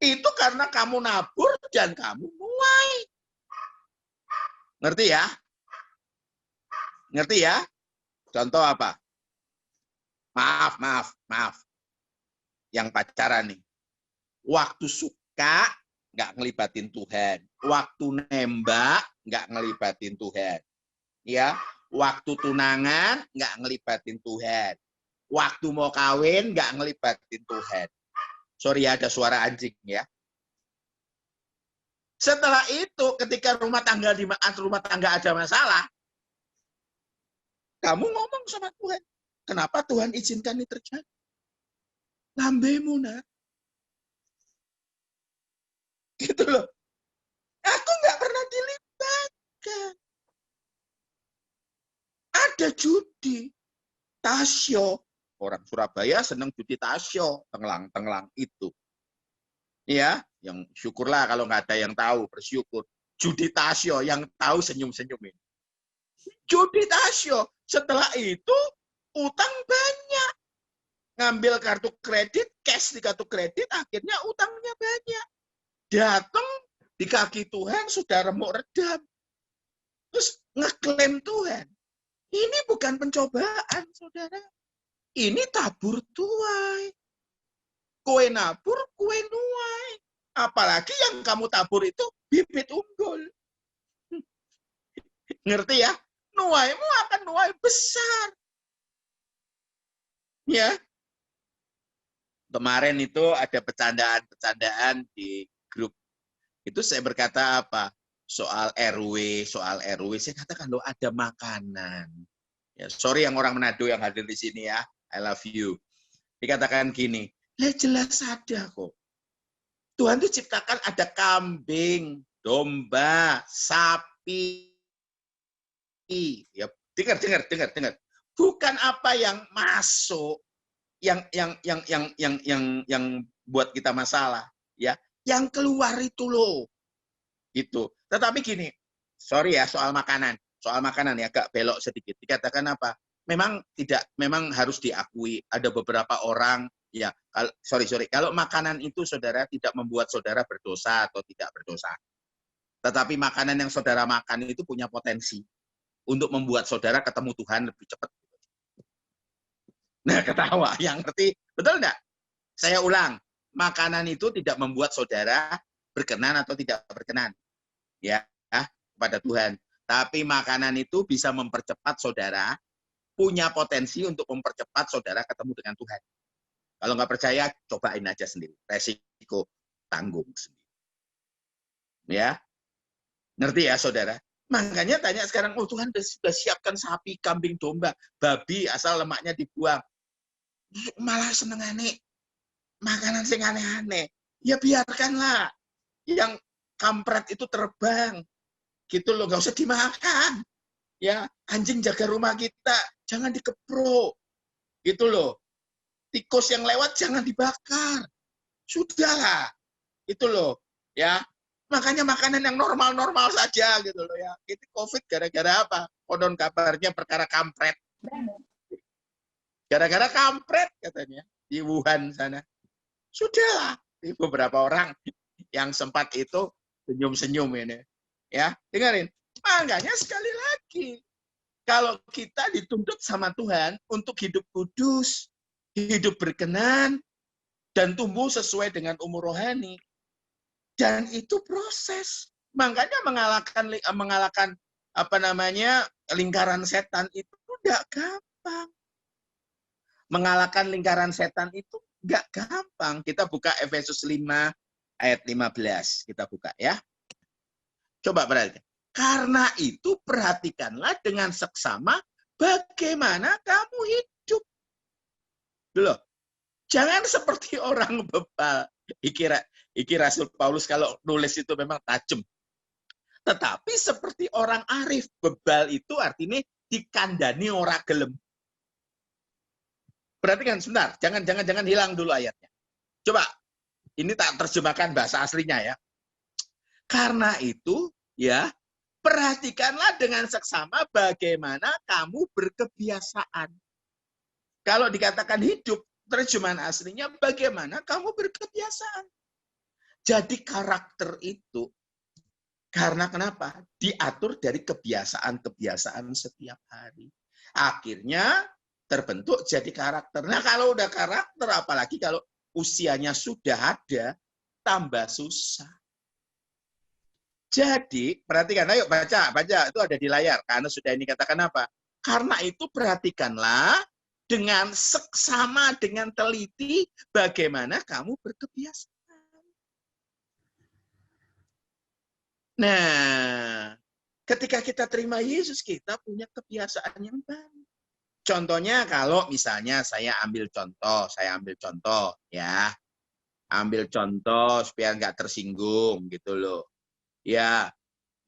Itu karena kamu nabur dan kamu nuai. nuai. Ngerti ya? Ngerti ya? Contoh apa? Maaf. Yang pacaran nih. Waktu suka, nggak ngelibatin Tuhan. Waktu nembak, nggak ngelibatin Tuhan. Ya, waktu tunangan, nggak ngelibatin Tuhan. Waktu mau kawin, nggak ngelibatin Tuhan. Sorry, ada suara anjing ya. Setelah itu, ketika rumah tangga ada masalah, kamu ngomong sama Tuhan. Kenapa Tuhan izinkan ini terjadi? Lambemu, nak. Gitu loh. Aku nggak pernah dilibatkan. Ada judi. Tasyo. Orang Surabaya senang judi tasyo. Tenglang itu. Ya, yang syukurlah kalau nggak ada yang tahu, bersyukur. Judi tasyo, yang tahu senyum-senyumin. Judi tasyo. Setelah itu, utang banyak. Ngambil kartu kredit, cash di kartu kredit, akhirnya utangnya banyak. Datang di kaki Tuhan sudah remuk redam. Terus ngeklaim Tuhan. Ini bukan pencobaan, saudara. Ini tabur tuai. Kue nabur, kue nuai. Apalagi yang kamu tabur itu bibit unggul. Ngerti ya? Nuaimu akan nuai besar. Ya. Kemarin itu ada bercandaan di grup. Itu saya berkata apa? Soal RW. Saya katakan loh ada makanan. Ya, sorry yang orang Manado yang hadir di sini ya. I love you. Dikatakan gini, jelas ada kok. Tuhan itu ciptakan ada kambing, domba, sapi. Ya, dengar. Bukan apa yang masuk yang buat kita masalah, ya. Yang keluar itu loh. Gitu. Tetapi gini, sorry ya soal makanan ya agak belok sedikit. Dikatakan apa? Memang harus diakui ada beberapa orang ya. Sorry. Kalau makanan itu saudara tidak membuat saudara berdosa atau tidak berdosa. Tetapi makanan yang saudara makan itu punya potensi untuk membuat saudara ketemu Tuhan lebih cepat. Nah, ketawa. Yang ngerti, betul enggak? Saya ulang, makanan itu tidak membuat saudara berkenan atau tidak berkenan. Ya, kepada Tuhan. Tapi makanan itu bisa mempercepat saudara, punya potensi untuk mempercepat saudara ketemu dengan Tuhan. Kalau nggak percaya, cobain aja sendiri. Resiko tanggung sendiri. Ya, ngerti ya saudara? Makanya tanya sekarang, oh Tuhan sudah siapkan sapi, kambing, domba, babi, asal lemaknya dibuang. Malah seneng aneh. Makanan sing aneh-aneh. Ya biarkanlah. Yang kampret itu terbang. Gitu loh, nggak usah dimakan. Ya, anjing jaga rumah kita, jangan dikeprok. Gitu loh. Tikus yang lewat jangan dibakar. Sudahlah. Itu loh, ya. Makanya makanan yang normal-normal saja gitu loh ya. Ini COVID gara-gara apa? Konon kabarnya perkara kampret. Gara-gara kampret katanya di Wuhan sana. Sudahlah, di beberapa orang yang sempat itu senyum-senyum ini. Ya, dengerin. Makanya sekali lagi, kalau kita dituntut sama Tuhan untuk hidup kudus, hidup berkenan, dan tumbuh sesuai dengan umur rohani. Dan itu proses. Makanya mengalahkan lingkaran setan itu tidak gampang. Mengalahkan lingkaran setan itu nggak gampang. Kita buka Efesus 5 ayat 15. Kita buka ya. Coba perhatikan. Karena itu perhatikanlah dengan seksama bagaimana kamu hidup. Loh, jangan seperti orang bebal. Iki Rasul Paulus kalau nulis itu memang tajam. Tetapi seperti orang arif. Bebal itu artinya dikandani ora gelem. Perhatikan sebentar, jangan hilang dulu ayatnya. Coba, ini tak terjemahkan bahasa aslinya ya. Karena itu, ya, perhatikanlah dengan seksama bagaimana kamu berkebiasaan. Kalau dikatakan hidup, terjemahan aslinya bagaimana kamu berkebiasaan. Jadi karakter itu Karena kenapa? Diatur dari kebiasaan-kebiasaan setiap hari. Akhirnya terbentuk jadi karakter. Nah, kalau udah karakter, apalagi kalau usianya sudah ada, tambah susah. Jadi, perhatikan, ayo baca, itu ada di layar. Karena sudah ini katakan apa? Karena itu perhatikanlah dengan seksama, dengan teliti, bagaimana kamu berkebiasaan. Nah, ketika kita terima Yesus, kita punya kebiasaan yang baru. Contohnya kalau misalnya saya ambil contoh ya. Ambil contoh supaya nggak tersinggung gitu loh. Ya,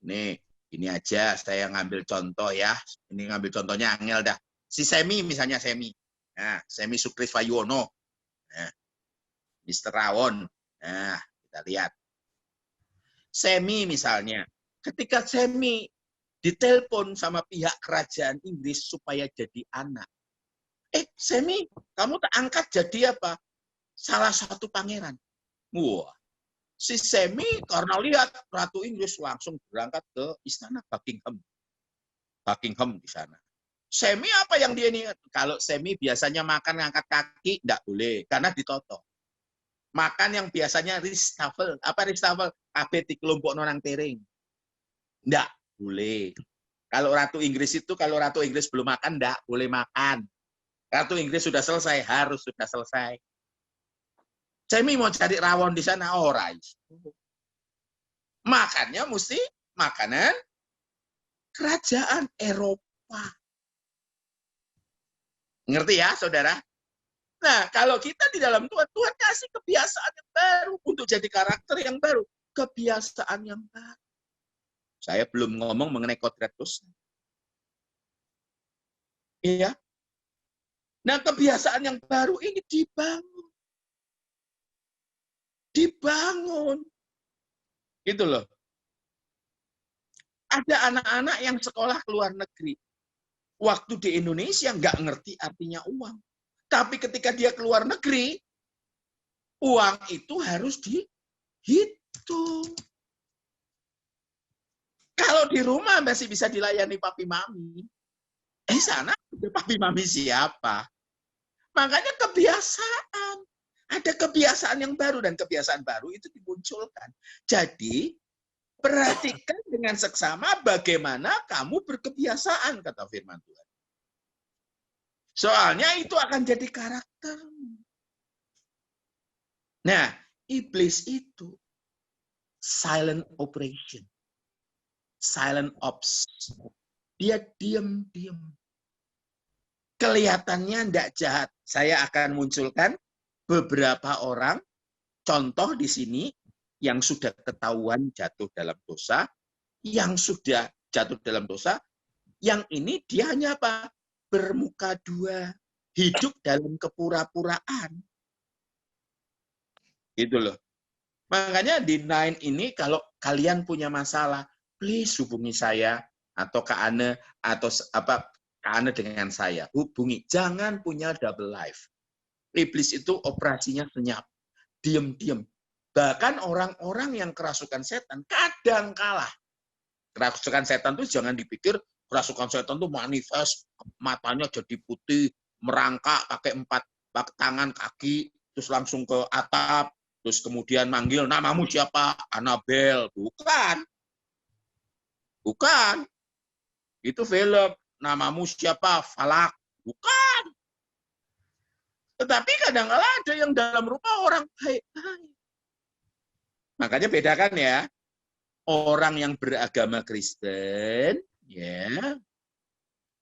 nih, ini aja saya ngambil contoh ya. Ini ngambil contohnya Angel dah. Si Semi misalnya Semi. Nah, Semi Sukris Wayuwono. Nah, Mr. Rawon. Nah, kita lihat. Semi misalnya. Ketika Semi ditelepon sama pihak kerajaan Inggris supaya jadi anak. Semi, kamu tak angkat jadi apa? Salah satu pangeran. Wah, si Semi karena lihat Ratu Inggris langsung berangkat ke istana Buckingham. Buckingham di sana. Semi apa yang dia ingat? Kalau Semi biasanya makan ngangkat kaki, enggak boleh, karena ditoto. Makan yang biasanya ristafel. Apa ristafel? Kabeh di kelompok nonang piring. Enggak boleh. Kalau Ratu Inggris itu, kalau Ratu Inggris belum makan, enggak boleh makan. Ratu Inggris sudah selesai, harus sudah selesai. Semi mau cari rawon di sana, right. Makannya mesti makanan kerajaan Eropa. Ngerti ya, saudara? Nah, kalau kita di dalam Tuhan, Tuhan kasih kebiasaan yang baru untuk jadi karakter yang baru. Kebiasaan yang baru. Saya belum ngomong mengenai kodrat dosa. Iya. Nah, kebiasaan yang baru ini dibangun. Dibangun. Gitu loh. Ada anak-anak yang sekolah ke luar negeri. Waktu di Indonesia nggak ngerti artinya uang. Tapi ketika dia ke luar negeri, uang itu harus dihitung. Kalau di rumah masih bisa dilayani papi mami. Sana papi mami siapa? Makanya kebiasaan. Ada kebiasaan yang baru dan kebiasaan baru itu dimunculkan. Jadi, perhatikan dengan seksama bagaimana kamu berkebiasaan, kata firman Tuhan. Soalnya itu akan jadi karakter. Nah, iblis itu silent operation. Silent ops. Dia diam-diam. Kelihatannya tidak jahat. Saya akan munculkan beberapa orang, contoh di sini, yang sudah ketahuan jatuh dalam dosa, yang sudah jatuh dalam dosa, yang ini dia hanya apa? Bermuka dua, hidup dalam kepura-puraan. Gitu loh. Makanya di Nine ini kalau kalian punya masalah, please hubungi saya atau Kak Ane atau apa Kak Ane dengan saya. Hubungi, jangan punya double life. Iblis itu operasinya senyap, diam-diam. Bahkan orang-orang yang kerasukan setan kadang kalah. Kerasukan setan itu jangan dipikir kerasukan setan itu manifest, matanya jadi putih, merangkak, pakai 4 tangan kaki, terus langsung ke atap, terus kemudian manggil, namamu siapa? Annabel. Bukan. Bukan. Itu film. Namamu siapa? Falak. Bukan. Tetapi kadang-kala ada yang dalam rupa orang baik-baik. Makanya bedakan ya. Orang yang beragama Kristen, ya,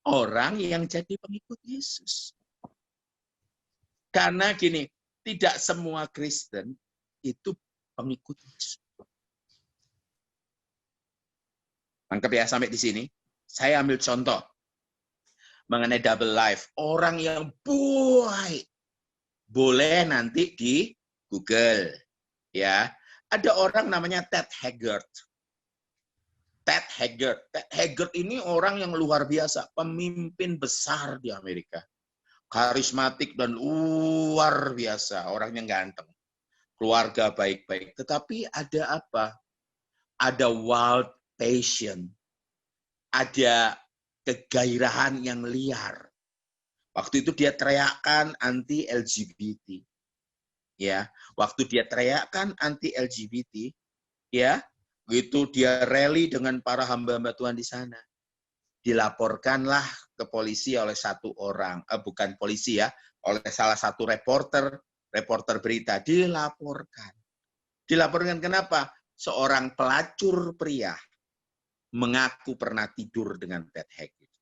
orang yang jadi pengikut Yesus. Karena gini, tidak semua Kristen itu pengikut Yesus. Tangkap ya sampai di sini. Saya ambil contoh mengenai double life. Orang yang baik, boleh nanti di Google, ya. Ada orang namanya Ted Haggard. Ted Haggard. Ted Haggard ini orang yang luar biasa, pemimpin besar di Amerika. Karismatik dan luar biasa, orangnya ganteng. Keluarga baik-baik. Tetapi ada apa? ada wild passion, ada kegairahan yang liar. Waktu itu dia teriakkan anti LGBT. Ya, waktu dia teriakkan anti LGBT, ya, gitu dia rally dengan para hamba-hamba Tuhan di sana. Dilaporkanlah ke polisi oleh satu orang, bukan polisi ya, oleh salah satu reporter berita, dilaporkan. Dilaporkan kenapa? Seorang pelacur pria mengaku pernah tidur dengan Ted Haggard.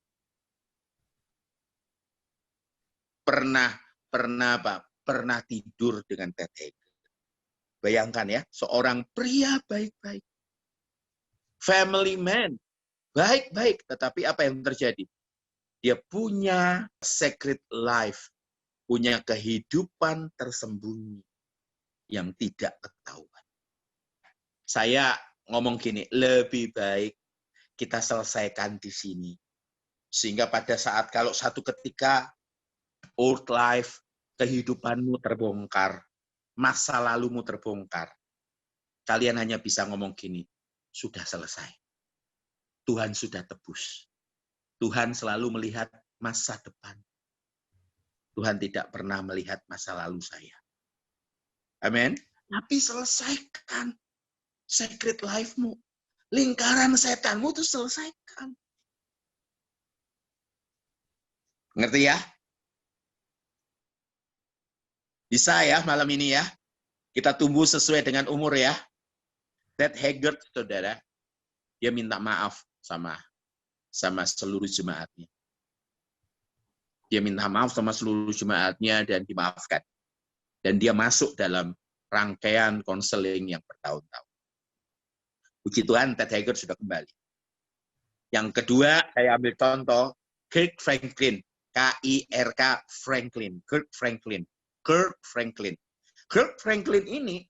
Pernah tidur dengan Ted Haggard. Bayangkan ya, seorang pria baik-baik, family man, baik-baik, tetapi apa yang terjadi? Dia punya secret life, punya kehidupan tersembunyi yang tidak ketahuan. Saya ngomong gini, lebih baik kita selesaikan di sini. Sehingga pada saat kalau satu ketika old life, kehidupanmu terbongkar, masa lalumu terbongkar, kalian hanya bisa ngomong gini, sudah selesai. Tuhan sudah tebus. Tuhan selalu melihat masa depan. Tuhan tidak pernah melihat masa lalu saya. Amin. Tapi selesaikan secret life-mu. Lingkaran setanmu itu selesaikan. Ngerti ya? Bisa ya malam ini ya? Kita tumbuh sesuai dengan umur ya. Ted Haggard, saudara, dia minta maaf sama seluruh jemaatnya. Dia minta maaf sama seluruh jemaatnya dan dimaafkan. Dan dia masuk dalam rangkaian konseling yang bertahun-tahun. Puji Tuhan, Ted Haggard sudah kembali. Yang kedua, saya ambil contoh, Kirk Franklin. K-I-R-K Franklin. Kirk Franklin. Kirk Franklin. Kirk Franklin ini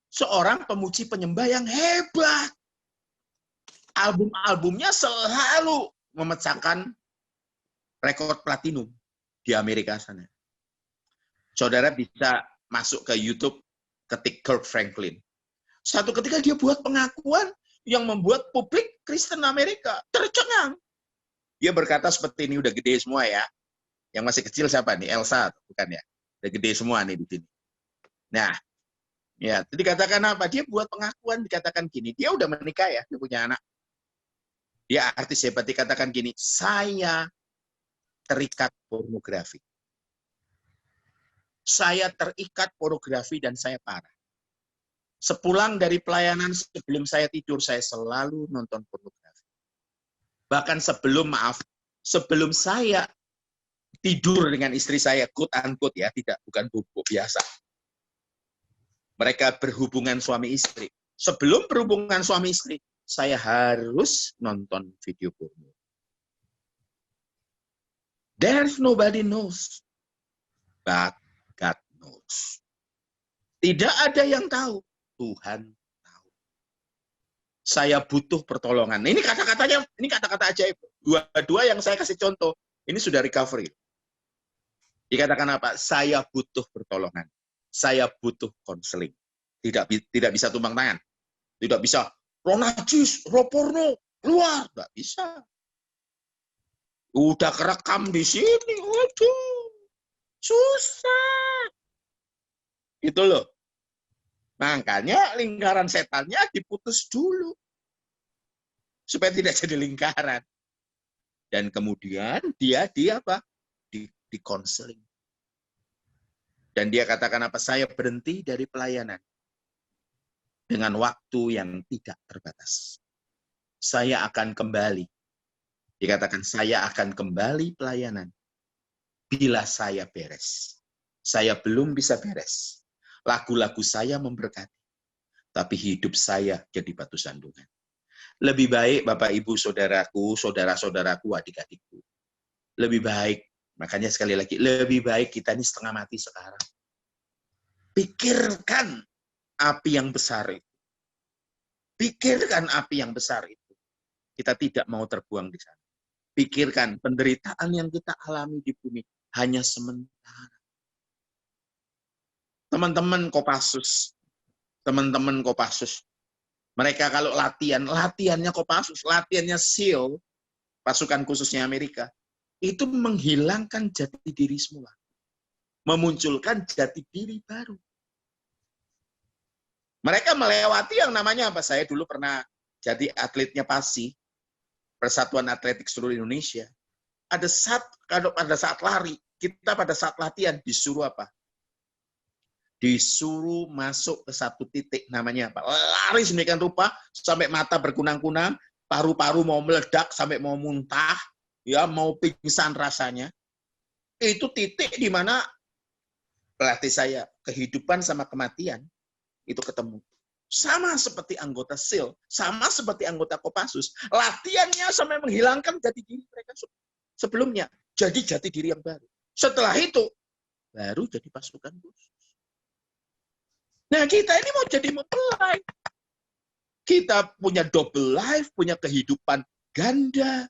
seorang pemuji penyembah yang hebat. Album-albumnya selalu memecahkan rekor platinum di Amerika sana. Saudara bisa masuk ke YouTube, ketik Kirk Franklin. Satu ketika dia buat pengakuan yang membuat publik Kristen Amerika tercengang. Dia berkata seperti ini, udah gede semua ya. Yang masih kecil siapa nih? Elsa, bukan ya? Udah gede semua nih di sini. Nah, ya, dikatakan apa? Dia buat pengakuan, dikatakan gini, dia udah menikah ya, dia punya anak. Dia artis hebat, dikatakan gini, saya terikat pornografi. Saya terikat pornografi dan saya parah. Sepulang dari pelayanan, sebelum saya tidur, saya selalu nonton pornografi. Bahkan sebelum saya tidur dengan istri saya, quote unquote ya, bukan bobo biasa. Mereka berhubungan suami istri. Sebelum berhubungan suami istri, saya harus nonton video porno. There's nobody knows, but God knows. Tidak ada yang tahu, Tuhan tahu. Saya butuh pertolongan. Ini kata-katanya, ini kata-kata ajaib. Dua yang saya kasih contoh, ini sudah recovery. Dikatakan apa? Saya butuh pertolongan. Saya butuh konseling. Tidak bisa tumpang tangan. Tidak bisa, roh najis, roh porno, keluar. Tidak bisa. Udah kerekam di sini. Waduh, susah. Itu loh. Makanya lingkaran setannya diputus dulu. Supaya tidak jadi lingkaran. Dan kemudian dia apa? Di konseling. Dan dia katakan apa? Saya berhenti dari pelayanan. Dengan waktu yang tidak terbatas. Saya akan kembali. Dikatakan saya akan kembali pelayanan. Bila saya beres. Saya belum bisa beres. Lagu-lagu saya memberkati. Tapi hidup saya jadi batu sandungan. Lebih baik Bapak Ibu Saudaraku, saudara-saudaraku, adik-adikku. Lebih baik, makanya sekali lagi, lebih baik kita ini setengah mati sekarang. Pikirkan api yang besar itu. Pikirkan api yang besar itu. Kita tidak mau terbuang di sana. Pikirkan penderitaan yang kita alami di bumi hanya sementara. Teman-teman Kopassus, Mereka kalau latihannya Kopassus, latihannya SEAL, pasukan khususnya Amerika, itu menghilangkan jati diri semula. Memunculkan jati diri baru. Mereka melewati yang namanya apa? Saya dulu pernah jadi atletnya PASI, Persatuan Atletik Seluruh Indonesia. Kalau pada saat lari, kita pada saat latihan disuruh apa? Disuruh masuk ke satu titik, namanya apa? Lari sedemikian rupa sampai mata berkunang-kunang, paru-paru mau meledak sampai mau muntah, ya mau pingsan rasanya. Itu titik di mana pelatih saya kehidupan sama kematian itu ketemu. Sama seperti anggota SEAL, sama seperti anggota Kopassus, latihannya sampai menghilangkan jati diri mereka sebelumnya, jadi jati diri yang baru. Setelah itu baru jadi pasukan khusus. Nah, kita ini mau jadi mempelai. Kita punya double life, punya kehidupan ganda.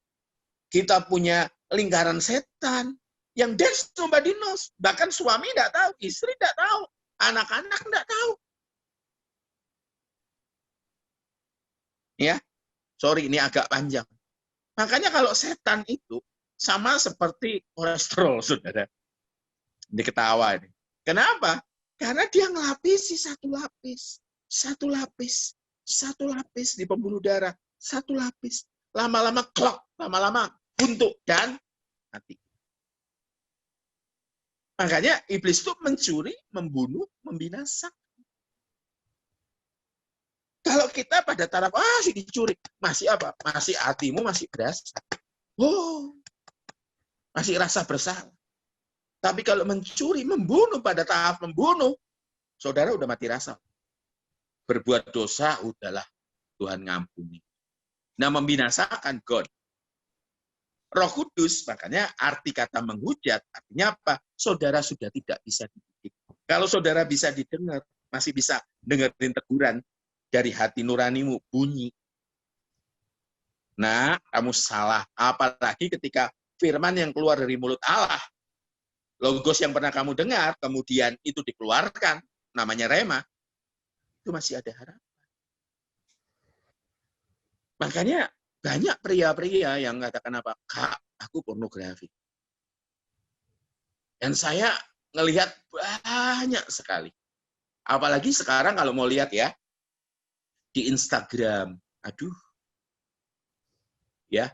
Kita punya lingkaran setan yang dance nobody knows. Bahkan suami tidak tahu, istri tidak tahu, anak-anak tidak tahu. Ya, sorry ini agak panjang. Makanya kalau setan itu sama seperti kolesterol, saudara. Ini ketawa ini. Kenapa? Karena dia ngelapisi satu lapis di pembuluh darah, satu lapis. Lama-lama klok, lama-lama buntu dan mati. Makanya iblis itu mencuri, membunuh, membinasakan. Kalau kita pada taraf, sih dicuri, masih apa? Masih hatimu masih berasa. Oh, masih rasa bersalah. Tapi kalau mencuri, membunuh, pada tahap membunuh, saudara udah mati rasa. Berbuat dosa, udahlah, Tuhan ngampuni. Nah, membinasakan, God. Roh Kudus, makanya arti kata menghujat, artinya apa? Saudara sudah tidak bisa dididik. Kalau saudara bisa didengar, masih bisa dengerin teguran, dari hati nuranimu bunyi. Nah, kamu salah. Apalagi ketika firman yang keluar dari mulut Allah, logos yang pernah kamu dengar, kemudian itu dikeluarkan, namanya rema, itu masih ada harapan. Makanya banyak pria-pria yang mengatakan apa? Kak, aku pornografi. Dan saya ngelihat banyak sekali. Apalagi sekarang kalau mau lihat ya, di Instagram, aduh, ya,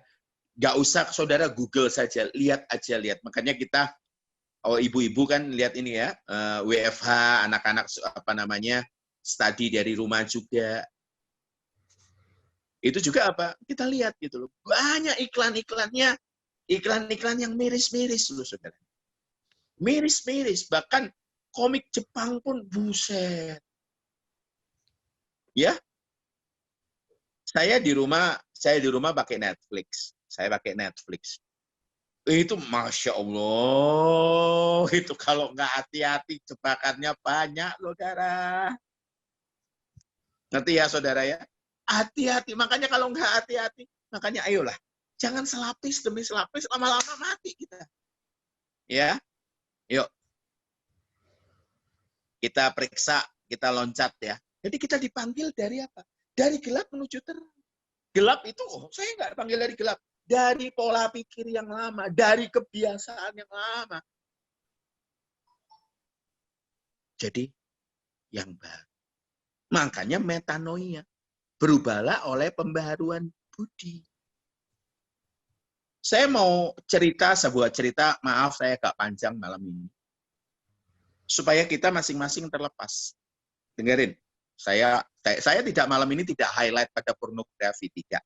nggak usah saudara Google saja, lihat aja, lihat. Makanya kita, ibu-ibu kan lihat ini ya, WFH, anak-anak apa namanya, study dari rumah juga. Itu juga apa? Kita lihat gitu loh. Banyak iklan-iklannya, iklan-iklan yang miris-miris loh saudara. Miris-miris, bahkan komik Jepang pun buset. Ya, saya di rumah pakai Netflix. Saya pakai Netflix. Itu Masya Allah, itu kalau nggak hati-hati jebakannya banyak, saudara. Ngerti ya, saudara ya? Hati-hati, makanya kalau nggak hati-hati, makanya ayolah, jangan selapis demi selapis, lama-lama mati kita. Ya, yuk. Kita periksa, kita loncat ya. Jadi kita dipanggil dari apa? Dari gelap menuju terang. Gelap itu, saya nggak panggil dari gelap. Dari pola pikir yang lama, dari kebiasaan yang lama. Jadi, yang baru. Makanya metanoia. Berubahlah oleh pembaharuan budi. Saya mau cerita sebuah cerita, maaf saya agak panjang malam ini. Supaya kita masing-masing terlepas. Dengerin, saya tidak malam ini tidak highlight pada pornografi, tidak.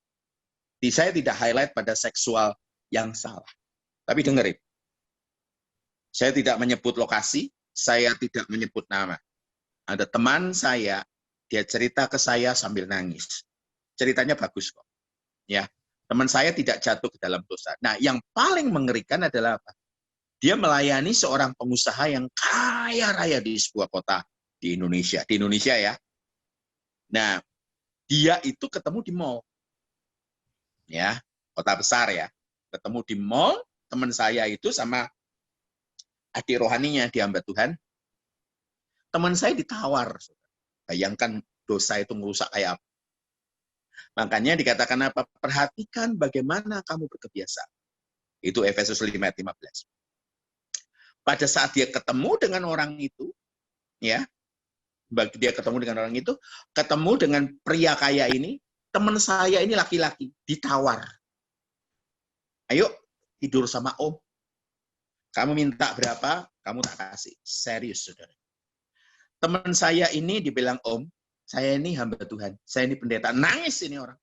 Saya tidak highlight pada seksual yang salah. Tapi dengerin. Saya tidak menyebut lokasi, saya tidak menyebut nama. Ada teman saya, dia cerita ke saya sambil nangis. Ceritanya bagus kok. Ya, teman saya tidak jatuh ke dalam dosa. Nah, yang paling mengerikan adalah apa? Dia melayani seorang pengusaha yang kaya raya di sebuah kota di Indonesia. Di Indonesia ya. Nah, dia itu ketemu di mall. Ya, kota besar ya. Ketemu di mall, teman saya itu sama adik rohaninya di hamba Tuhan. Teman saya ditawar. Bayangkan dosa itu merusak kayak apa. Makanya dikatakan apa? Perhatikan bagaimana kamu berkebiasaan. Itu Efesus 5:15. Pada saat dia ketemu dengan orang itu, ya, bagi dia ketemu dengan orang itu, ketemu dengan pria kaya ini, teman saya ini laki-laki, ditawar. Ayo, tidur sama Om. Kamu minta berapa, kamu tak kasih. Serius, saudara. Teman saya ini dibilang, Om, saya ini hamba Tuhan, saya ini pendeta. Nangis ini orang.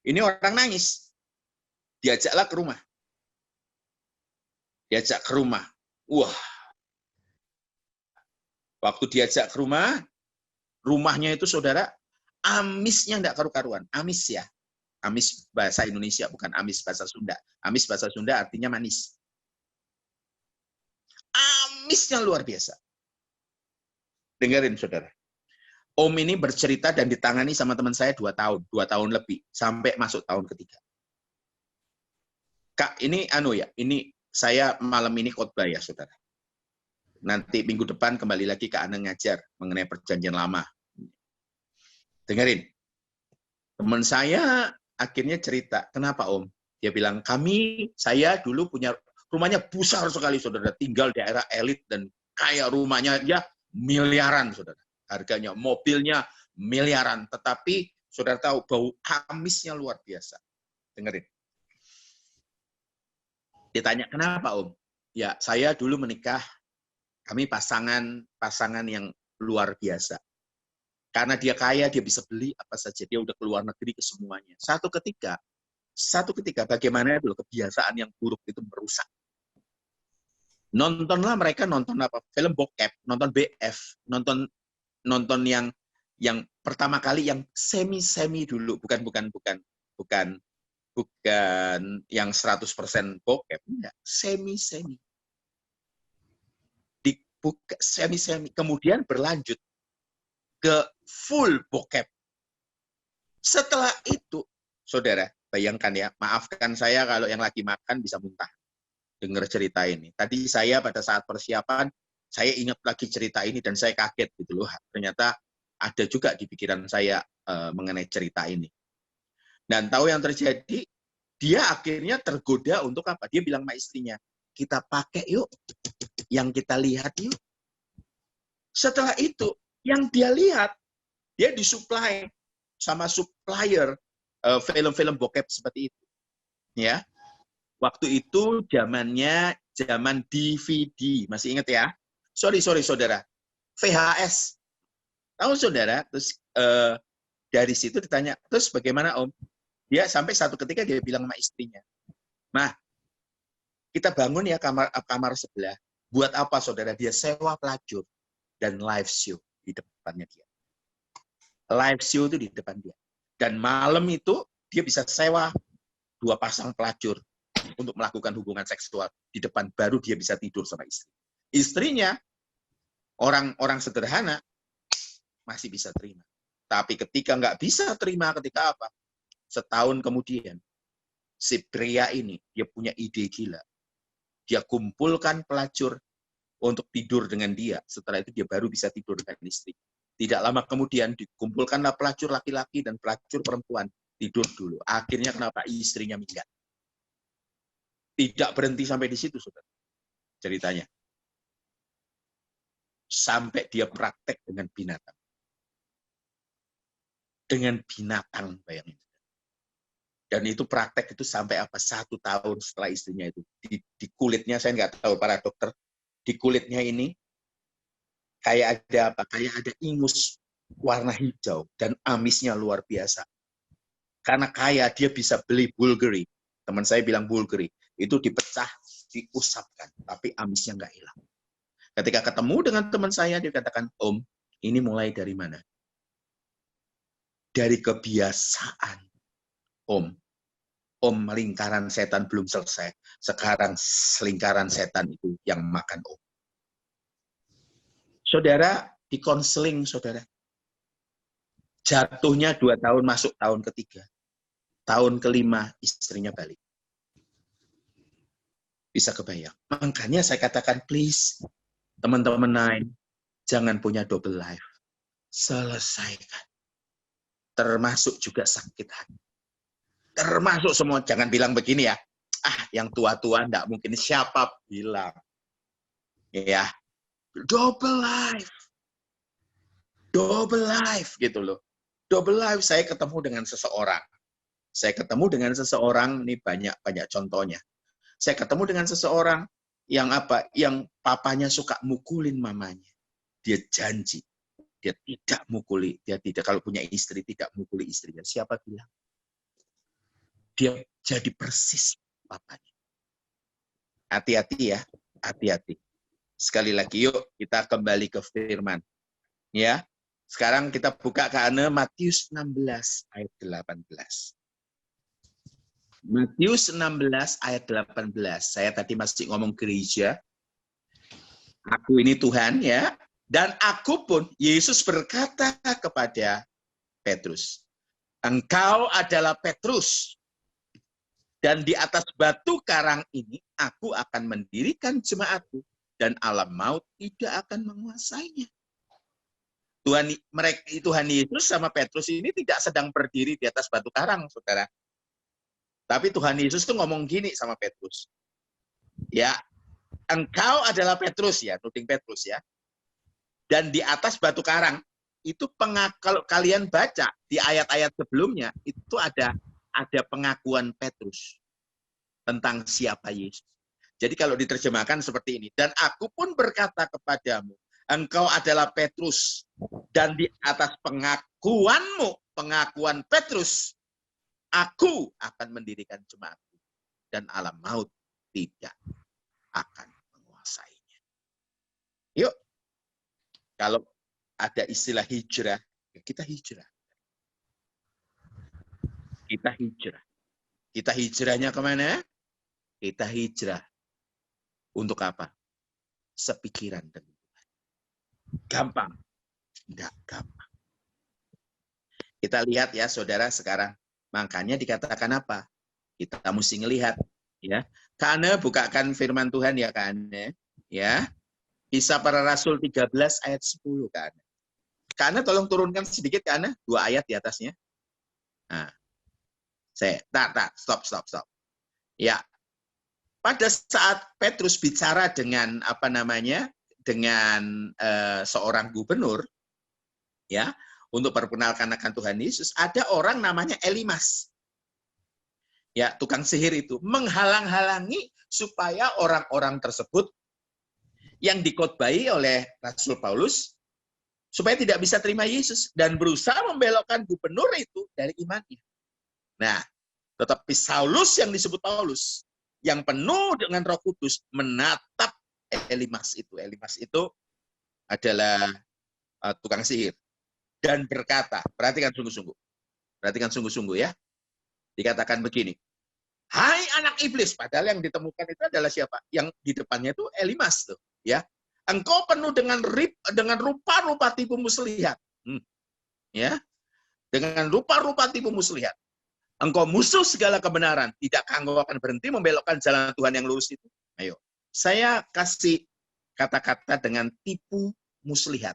Ini orang nangis. Diajaklah ke rumah. Diajak ke rumah. Wah. Waktu diajak ke rumah, rumahnya itu saudara, amisnya enggak karu-karuan. Amis ya. Amis bahasa Indonesia, bukan amis bahasa Sunda. Amis bahasa Sunda artinya manis. Amisnya luar biasa. Dengerin saudara. Om ini bercerita dan ditangani sama teman saya 2 tahun. 2 tahun lebih. Sampai masuk tahun ketiga. Kak, ini ini saya malam ini khotbah ya saudara. Nanti minggu depan kembali lagi ke Ana ngajar mengenai perjanjian lama. Dengerin. Teman saya akhirnya cerita, kenapa Om? Dia bilang, saya dulu punya rumahnya besar sekali saudara, tinggal daerah elit dan kaya, rumahnya ya miliaran saudara. Harganya, mobilnya miliaran, tetapi saudara tahu bau amisnya luar biasa. Dengerin. Ditanya, kenapa Om? Ya, saya dulu menikah, kami pasangan yang luar biasa. Karena dia kaya, dia bisa beli apa saja. Dia udah keluar negeri ke semuanya. Satu ketika bagaimana dulu kebiasaan yang buruk itu merusak. Nontonlah mereka nonton apa? Film bokep, nonton BF, nonton yang pertama kali yang semi dulu, bukan yang 100% bokep, enggak, semi. Dibuka semi, kemudian berlanjut ke full bokep. Setelah itu, saudara, bayangkan ya, maafkan saya kalau yang lagi makan bisa muntah dengar cerita ini. Tadi saya pada saat persiapan, saya ingat lagi cerita ini dan saya kaget gitu loh. Ternyata ada juga di pikiran saya mengenai cerita ini. Dan tahu yang terjadi, dia akhirnya tergoda untuk apa? Dia bilang sama istrinya, kita pakai yuk, yang kita lihat yuk. Setelah itu, yang dia lihat, dia disuplai sama supplier film-film bokep seperti itu. Ya, waktu itu zaman DVD, masih ingat ya? Sorry saudara, VHS. Tahu saudara? Terus dari situ ditanya, terus bagaimana Om? Dia sampai satu ketika dia bilang sama istrinya, "Mah, kita bangun ya kamar sebelah. Buat apa saudara? Dia sewa pelacur dan live show di depannya dia. Live show itu di depan dia. Dan malam itu dia bisa sewa 2 pasang pelacur untuk melakukan hubungan seksual di depan, baru dia bisa tidur sama istri. Istrinya orang sederhana masih bisa terima. Tapi ketika nggak bisa terima, ketika apa? Setahun kemudian, si pria ini dia punya ide gila. Dia kumpulkan pelacur untuk tidur dengan dia. Setelah itu dia baru bisa tidur dengan istri. Tidak lama kemudian dikumpulkanlah pelacur laki-laki dan pelacur perempuan. Tidur dulu. Akhirnya kenapa? Istrinya minggat. Tidak berhenti sampai di situ, saudara. Ceritanya. Sampai dia praktek dengan binatang. Dengan binatang, bayangin. Dan itu praktek itu sampai apa? 1 tahun setelah istrinya itu. Di kulitnya, saya nggak tahu para dokter, di kulitnya ini kayak ada apa? Kayak ada ingus warna hijau dan amisnya luar biasa. Karena kaya, dia bisa beli Bulgari. Teman saya bilang Bulgari. Itu dipecah, diusapkan. Tapi amisnya nggak hilang. Ketika ketemu dengan teman saya, dia katakan, Om, ini mulai dari mana? Dari kebiasaan. Om, lingkaran setan belum selesai. Sekarang lingkaran setan itu yang makan Om. Saudara, di konseling, saudara. Jatuhnya 2 tahun, masuk tahun ketiga. Tahun kelima, istrinya balik. Bisa kebayang. Makanya saya katakan, please, teman-teman lain, jangan punya double life. Selesaikan. termasuk juga sakit hati. Termasuk semua, jangan bilang begini ya, yang tua-tua enggak mungkin, siapa bilang. Ya, double life. Double life gitu loh. Double life, saya ketemu dengan seseorang. Ini banyak contohnya. Saya ketemu dengan seseorang yang apa? Yang papanya suka mukulin mamanya. Dia janji, dia tidak mukuli, kalau punya istri tidak mukuli istrinya. Siapa bilang? Dia jadi persis papanya. Hati-hati ya, hati-hati. Sekali lagi yuk kita kembali ke firman. Ya. Sekarang kita buka ke Matius 16 ayat 18. Matius 16 ayat 18. Saya tadi masih ngomong gereja. Aku ini Tuhan ya. Dan aku pun, Yesus berkata kepada Petrus, engkau adalah Petrus. Dan di atas batu karang ini, aku akan mendirikan jemaatku. Dan alam maut tidak akan menguasainya. Tuhan Yesus sama Petrus ini tidak sedang berdiri di atas batu karang, saudara. Tapi Tuhan Yesus tuh ngomong gini sama Petrus. Ya, engkau adalah Petrus ya, nuding Petrus ya. Dan di atas batu karang, itu kalau kalian baca di ayat-ayat sebelumnya, itu ada pengakuan Petrus tentang siapa Yesus. Jadi kalau diterjemahkan seperti ini, dan aku pun berkata kepadamu, engkau adalah Petrus, dan di atas pengakuanmu, pengakuan Petrus, aku akan mendirikan jemaatku, dan alam maut tidak akan menguasainya. Yuk, kalau ada istilah hijrah, kita hijrah. Kita hijrah. Kita hijrahnya kemana? Kita hijrah. Untuk apa? Sepikiran dengan Tuhan. Gampang? Enggak gampang. Kita lihat ya saudara sekarang. Makanya dikatakan apa? Kita mesti ngelihat. Ya. Karena bukakan firman Tuhan ya karena. Ya. Kisah Para Rasul 13 ayat 10 karena. Karena tolong turunkan sedikit karena 2 ayat di atasnya. Nah. Stop. Ya. Pada saat Petrus bicara dengan dengan seorang gubernur, ya, untuk perkenalkan akan Tuhan Yesus, ada orang namanya Elimas, ya, tukang sihir itu menghalang-halangi supaya orang-orang tersebut yang dikhotbahi oleh Rasul Paulus supaya tidak bisa terima Yesus dan berusaha membelokkan gubernur itu dari imannya. Nah, tetapi Saulus yang disebut Paulus yang penuh dengan Roh Kudus menatap Elimas itu. Elimas itu adalah tukang sihir. Dan berkata, perhatikan sungguh-sungguh ya. Dikatakan begini, hai anak iblis, padahal yang ditemukan itu adalah siapa? Yang di depannya itu Elimas tuh, ya. Engkau penuh dengan rupa-rupa tipu muslihat. Ya. Dengan rupa-rupa tipu muslihat. Engkau musuh segala kebenaran. Tidakkah engkau akan berhenti membelokkan jalan Tuhan yang lurus itu? Ayo. Saya kasih kata-kata dengan tipu muslihat.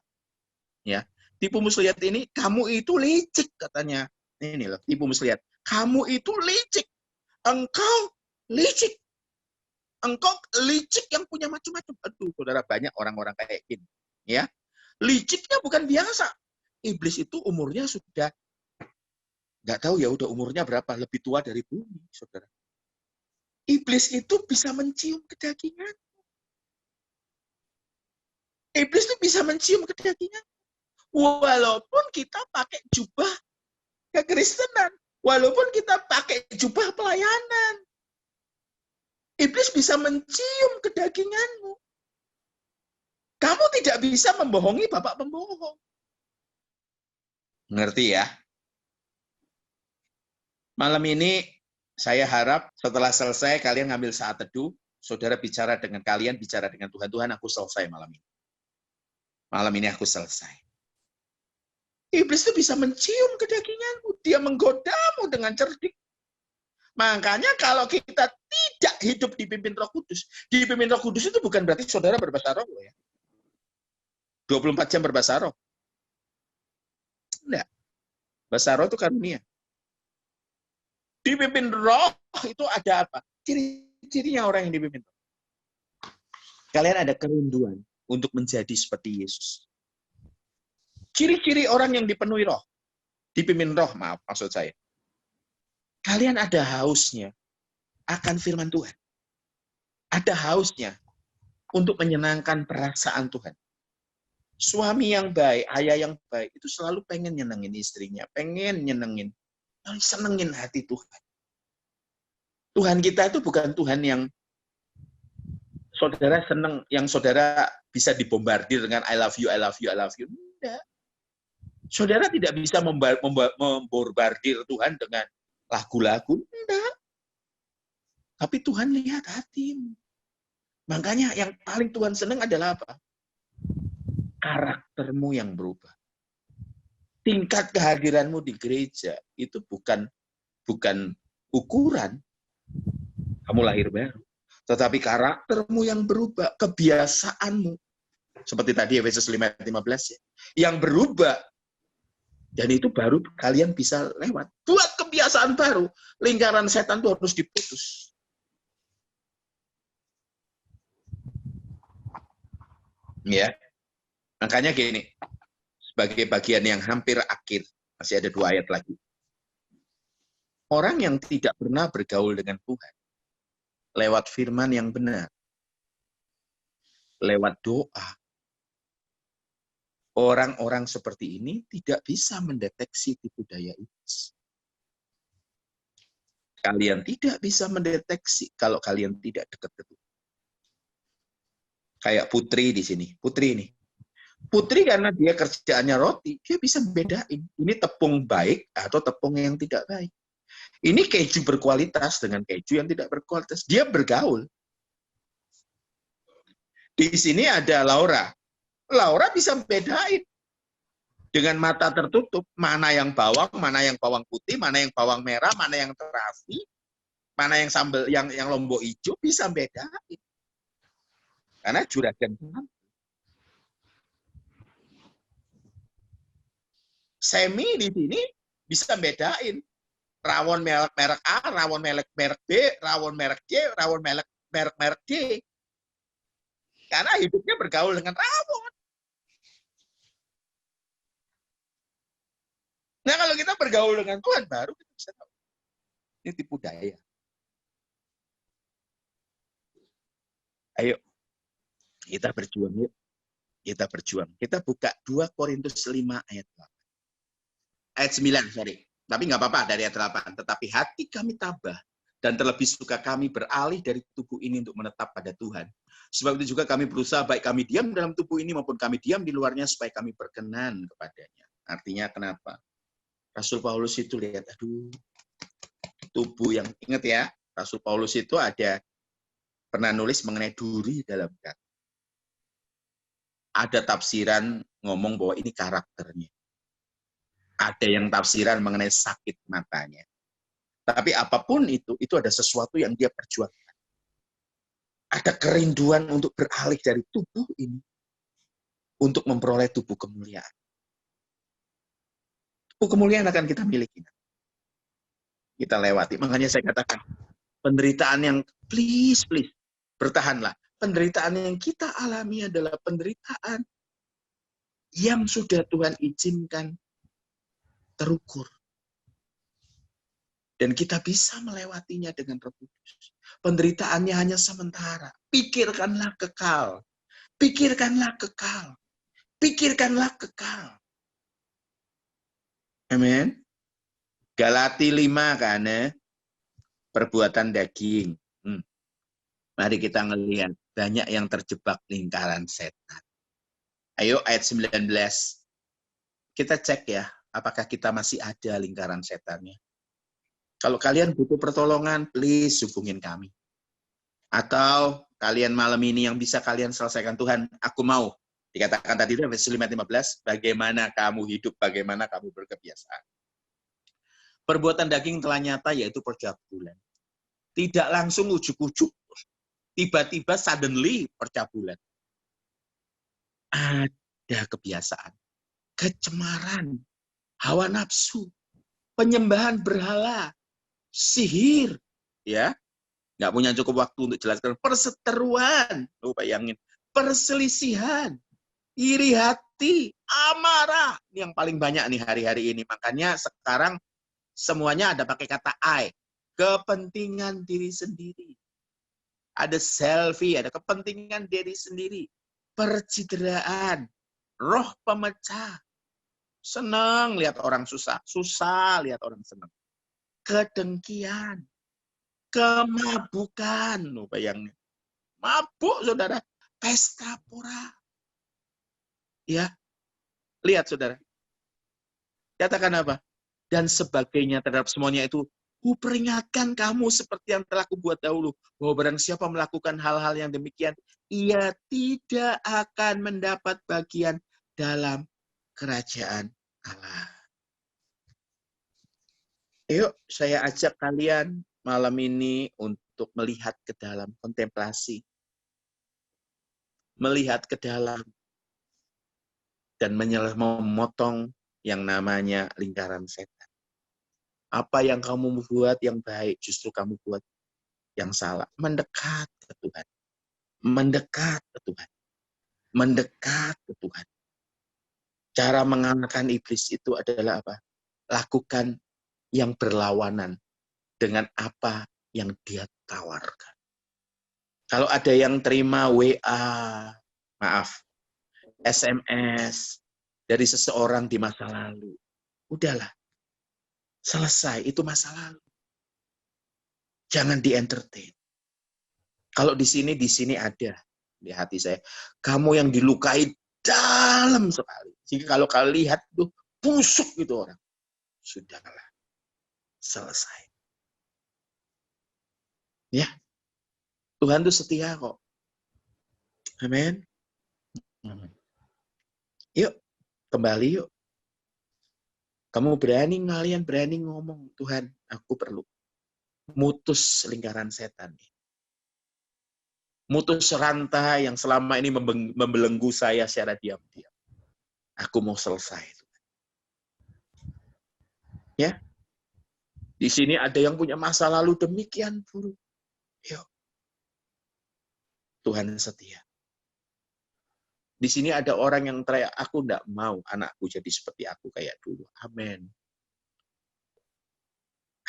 Ya. Tipu muslihat ini, kamu itu licik katanya. Ini loh, tipu muslihat. Kamu itu licik. Engkau licik. Engkau licik yang punya macam-macam. Aduh, saudara, banyak orang-orang kayak gini. Ya. Liciknya bukan biasa. Iblis itu umurnya sudah nggak tahu ya udah umurnya berapa, lebih tua dari bumi, saudara. Iblis itu bisa mencium kedagingan. Iblis itu bisa mencium kedagingan. Walaupun kita pakai jubah kekristenan, walaupun kita pakai jubah pelayanan, iblis bisa mencium kedaginganmu. Kamu tidak bisa membohongi bapak pembohong. Ngerti ya? Malam ini saya harap setelah selesai kalian ngambil saat teduh, saudara bicara dengan Tuhan. Tuhan, aku selesai malam ini. Malam ini aku selesai. Iblis itu bisa mencium kedaginganmu. Dia menggodamu dengan cerdik. Makanya kalau kita tidak hidup dipimpin Roh Kudus, dipimpin Roh Kudus itu bukan berarti saudara berbahasa roh ya. 24 jam berbahasa roh. Enggak. Bahasa roh itu karunia. Dipimpin roh itu ada apa? Ciri-cirinya orang yang dipimpin roh. Kalian ada kerinduan untuk menjadi seperti Yesus. Ciri-ciri orang yang dipenuhi roh, dipimpin roh, maksud saya. Kalian ada hausnya akan firman Tuhan. Ada hausnya untuk menyenangkan perasaan Tuhan. Suami yang baik, ayah yang baik, itu selalu pengen nyenengin istrinya, pengen nyenengin, senengin hati Tuhan. Tuhan kita itu bukan Tuhan yang saudara seneng, yang saudara bisa dibombardir dengan I love you, I love you, I love you. Tidak. Saudara tidak bisa membombardir Tuhan dengan lagu-lagu. Tidak. Tapi Tuhan lihat hatimu. Makanya yang paling Tuhan senang adalah apa? Karaktermu yang berubah. Tingkat kehadiranmu di gereja itu bukan ukuran kamu lahir baru. Tetapi karaktermu yang berubah, kebiasaanmu. Seperti tadi Efesus 5:15 ya. Yang berubah. Dan itu baru kalian bisa lewat. Buat kebiasaan baru. Lingkaran setan itu harus diputus. Ya. Makanya gini. Sebagai bagian yang hampir akhir. Masih ada 2 ayat lagi. Orang yang tidak pernah bergaul dengan Tuhan. Lewat firman yang benar. Lewat doa. Orang-orang seperti ini tidak bisa mendeteksi tipu daya iblis. Kalian tidak bisa mendeteksi kalau kalian tidak dekat ke Tuhan. Kayak Putri di sini. Putri ini. Putri karena dia kerjaannya roti, dia bisa bedain. Ini tepung baik atau tepung yang tidak baik. Ini keju berkualitas dengan keju yang tidak berkualitas. Dia bergaul. Di sini ada Laura. Laura bisa bedain. Dengan mata tertutup, mana yang bawang putih, mana yang bawang merah, mana yang terasi, mana yang sambal, yang lombok hijau, bisa bedain. Karena juragan Tuhan. Semi di sini bisa bedain. Rawon merek A, rawon merek B, rawon merek C, rawon merek D. Karena hidupnya bergaul dengan rawon. Nah, kalau kita bergaul dengan Tuhan, baru kita bisa tahu. Ini tipu daya. Ayo, kita berjuang yuk. Kita berjuang. Kita buka 2 Korintus 5 ayat 8. Ayat 9, sorry. Tapi nggak apa-apa dari ayat 8. Tetapi hati kami tabah, dan terlebih suka kami beralih dari tubuh ini untuk menetap pada Tuhan. Sebab itu juga kami berusaha, baik kami diam dalam tubuh ini maupun kami diam di luarnya, supaya kami berkenan kepadanya. Artinya kenapa? Rasul Paulus itu lihat, aduh, tubuh yang, ingat ya, Rasul Paulus itu pernah nulis mengenai duri dalam kata. Ada tafsiran ngomong bahwa ini karakternya. Ada yang tafsiran mengenai sakit matanya. Tapi apapun itu ada sesuatu yang dia perjuangkan. Ada kerinduan untuk beralih dari tubuh ini untuk memperoleh tubuh kemuliaan. Tubuh kemuliaan akan kita miliki. Kita lewati. Makanya saya katakan, penderitaan yang please, bertahanlah. Penderitaan yang kita alami adalah penderitaan yang sudah Tuhan izinkan terukur. Dan kita bisa melewatinya dengan Roh Kudus. Penderitaannya hanya sementara. Pikirkanlah kekal. Pikirkanlah kekal. Pikirkanlah kekal. Amin. Galati 5 kan, perbuatan daging. Mari kita ngelihat banyak yang terjebak lingkaran setan. Ayo ayat 19. Kita cek ya, apakah kita masih ada lingkaran setannya. Kalau kalian butuh pertolongan, please hubungin kami. Atau kalian malam ini yang bisa kalian selesaikan, Tuhan, aku mau. Dikatakan tadi itu Efesus 5:15, bagaimana kamu hidup, bagaimana kamu berkebiasaan. Perbuatan daging telah nyata, yaitu percabulan. Tidak langsung ujuk-ujuk, tiba-tiba suddenly percabulan. Ada kebiasaan, kecemaran, hawa nafsu, penyembahan berhala, sihir, ya, nggak punya cukup waktu untuk jelaskan. Perseteruan, bayangin, perselisihan, iri hati, amarah, yang paling banyak nih hari-hari ini. Makanya sekarang semuanya ada pakai kata I, kepentingan diri sendiri. Ada selfie, ada kepentingan diri sendiri. Percideraan, roh pemecah. Senang lihat orang susah, susah lihat orang senang. Kedengkian, kemabukan. Bayangin. Mabuk, saudara. Pesta pora. Ya, lihat, saudara. Katakan apa? Dan sebagainya terhadap semuanya itu, kuperingatkan kamu seperti yang telah kubuat dahulu, bahwa barang siapa melakukan hal-hal yang demikian, ia tidak akan mendapat bagian dalam kerajaan Allah. Yuk, saya ajak kalian malam ini untuk melihat ke dalam, kontemplasi. Melihat ke dalam, dan memotong yang namanya lingkaran setan. Apa yang kamu buat yang baik, justru kamu buat yang salah. Mendekat ke Tuhan. Mendekat ke Tuhan. Mendekat ke Tuhan. Cara mengalahkan iblis itu adalah apa? Lakukan yang berlawanan dengan apa yang dia tawarkan. Kalau ada yang terima WA, maaf, SMS dari seseorang di masa lalu, udahlah. Selesai, itu masa lalu. Jangan di-entertain. Kalau di sini ada di hati saya. Kamu yang dilukai dalam sekali. Jika kalau kalian lihat tuh busuk gitu orang. Sudahlah. Selesai. Ya. Tuhan tuh setia kok. Amin. Yuk, kembali yuk. Kamu kalian berani ngomong, Tuhan, aku perlu mutus lingkaran setan. Mutus rantai yang selama ini membelenggu saya secara diam-diam. Aku mau selesai. Ya. Di sini ada yang punya masa lalu demikian buruk. Yuk. Tuhan setia. Di sini ada orang yang teriak, aku enggak mau anakku jadi seperti aku kayak dulu. Amin.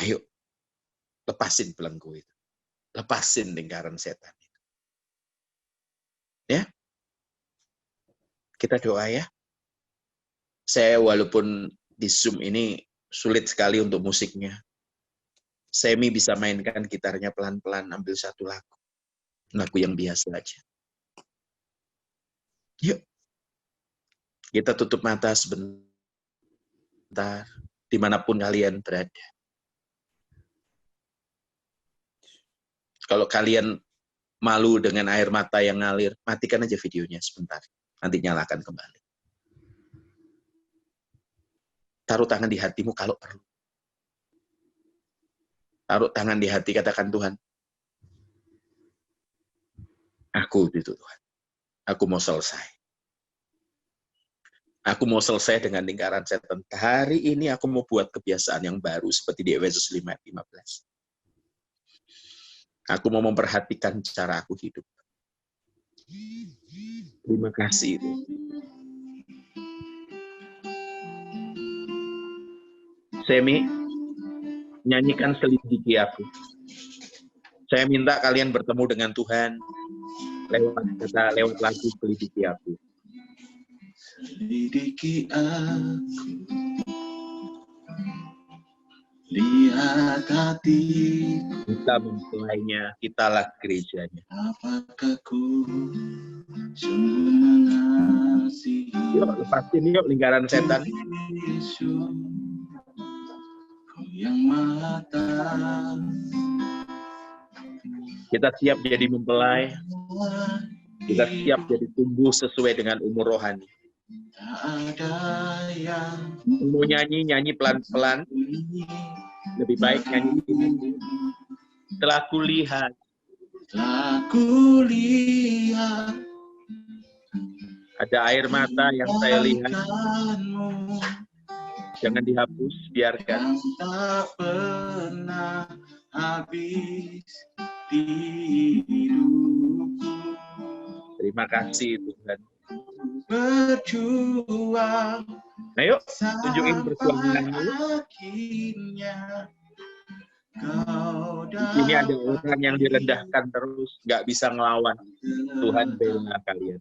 Ayo, lepasin belenggu itu. Lepasin lingkaran setan itu. Ya. Kita doa ya. Saya walaupun di Zoom ini sulit sekali untuk musiknya. Semi bisa mainkan gitarnya pelan-pelan, ambil satu lagu. Lagu yang biasa aja. Yuk. Kita tutup mata sebentar, dimanapun kalian berada. Kalau kalian malu dengan air mata yang ngalir, matikan aja videonya sebentar. Nanti nyalakan kembali. Taruh tangan di hatimu kalau perlu. Taruh tangan di hati, katakan Tuhan. Aku itu Tuhan. Aku mau selesai. Aku mau selesai dengan lingkaran setan. Hari ini aku mau buat kebiasaan yang baru seperti di Efesus 5:15. Aku mau memperhatikan cara aku hidup. Terima kasih. Semi, nyanyikan selidiki aku. Saya minta kalian bertemu dengan Tuhan lewat lagu selidiki aku. Selidiki aku, lihat hatiku. Kita mempelainya, kitalah gerejanya. Apakah ku sungguh mengasihi? Yuk, lepasin yuk lingkaran setan. Yesus, Kau yang maha tahu. Kita siap jadi mempelai. Kita siap jadi tumbuh sesuai dengan umur rohani. Mau nyanyi pelan-pelan. Lebih baik nyanyi. Telah kulihat. Ada air mata yang saya lihat. Jangan dihapus, biarkan. yang tak pernah habis di hidupku. Terima kasih Tuhan. Berjuang Ayo, tunjukin sampai perjuanganmu. akhirnya kau Di sini ada dapat orang yang direndahkan terus, nggak bisa ngelawan. Tuhan bela kalian.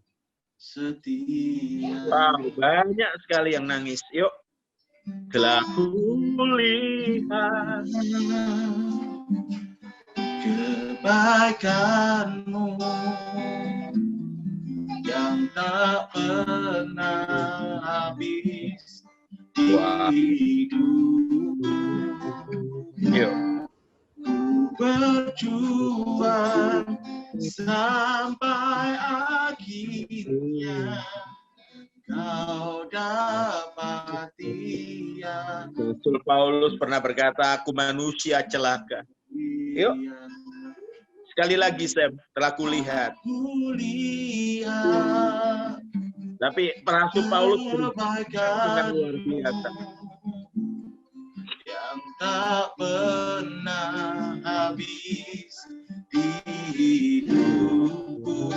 setia. Wow, banyak sekali yang nangis. Yuk, telah kulihat kebaikanmu yang tak pernah habis di Wah. hidupku. Yuk. Ku berjuang sampai akhirnya kau dapati aku. Rasul Paulus pernah berkata, aku manusia celaka. Yuk. Sekali lagi, Sam, telah kulihat. Tapi Rasul Paulus berkata luar biasa. Yang tak pernah habis di hidupku.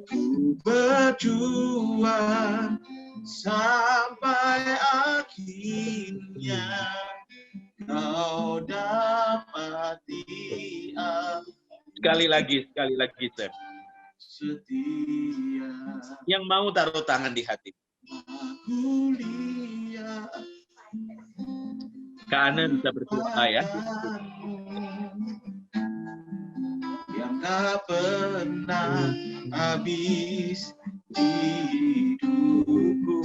Ku berjuang sampai akhirnya kau dapati aku. Sekali lagi, Sam. Setia. Yang mau taruh tangan di hati. Aku lihat Kak Ana bisa berdoa ya. Yang tak pernah habis di hidupku.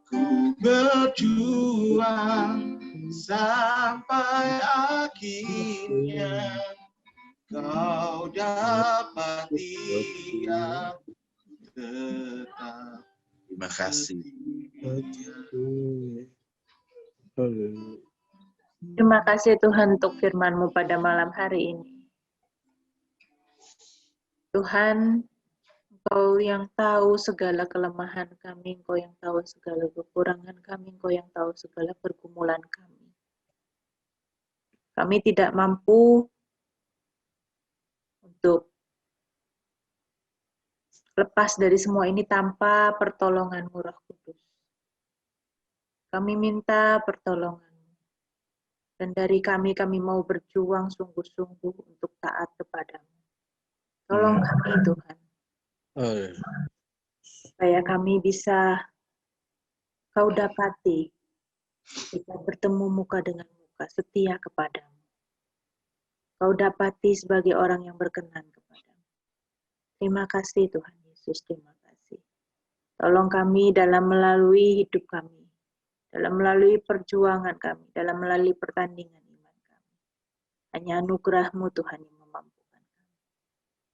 Ku berjuang sampai akhirnya kau dapati aku tetap. Terima kasih. Terima kasih Tuhan untuk firman-Mu pada malam hari ini. Tuhan, Engkau yang tahu segala kelemahan kami, Engkau yang tahu segala kekurangan kami, Engkau yang tahu segala pergumulan kami. Kami tidak mampu untuk lepas dari semua ini tanpa pertolongan-Mu, Roh Kudus. Kami minta pertolongan. Dan dari kami mau berjuang sungguh-sungguh untuk taat kepadamu. Tolong kami, Tuhan. Supaya kami bisa Kau dapati kita bertemu muka dengan muka, setia kepadamu. Kau dapati sebagai orang yang berkenan kepadamu. Terima kasih Tuhan Yesus, terima kasih. Tolong kami dalam melalui hidup kami, dalam melalui perjuangan kami, dalam melalui pertandingan iman kami. Hanya anugerah-Mu Tuhan yang memampukan kami.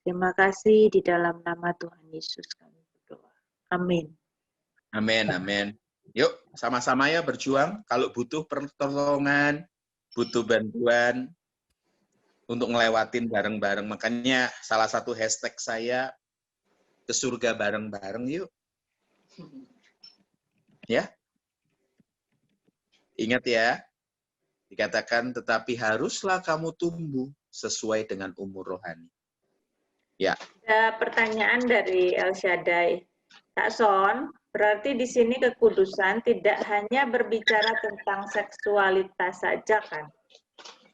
Terima kasih di dalam nama Tuhan Yesus kami berdoa. Amin. Amin, amin. Yuk, sama-sama ya berjuang. Kalau butuh pertolongan, butuh bantuan untuk ngelewatin bareng-bareng. Makanya salah satu hashtag saya, ke surga bareng-bareng yuk. Ya. Ingat ya, dikatakan tetapi haruslah kamu tumbuh sesuai dengan umur rohani. Ya. Ada pertanyaan dari El Shaddai. Kak Son, berarti di sini kekudusan tidak hanya berbicara tentang seksualitas saja kan?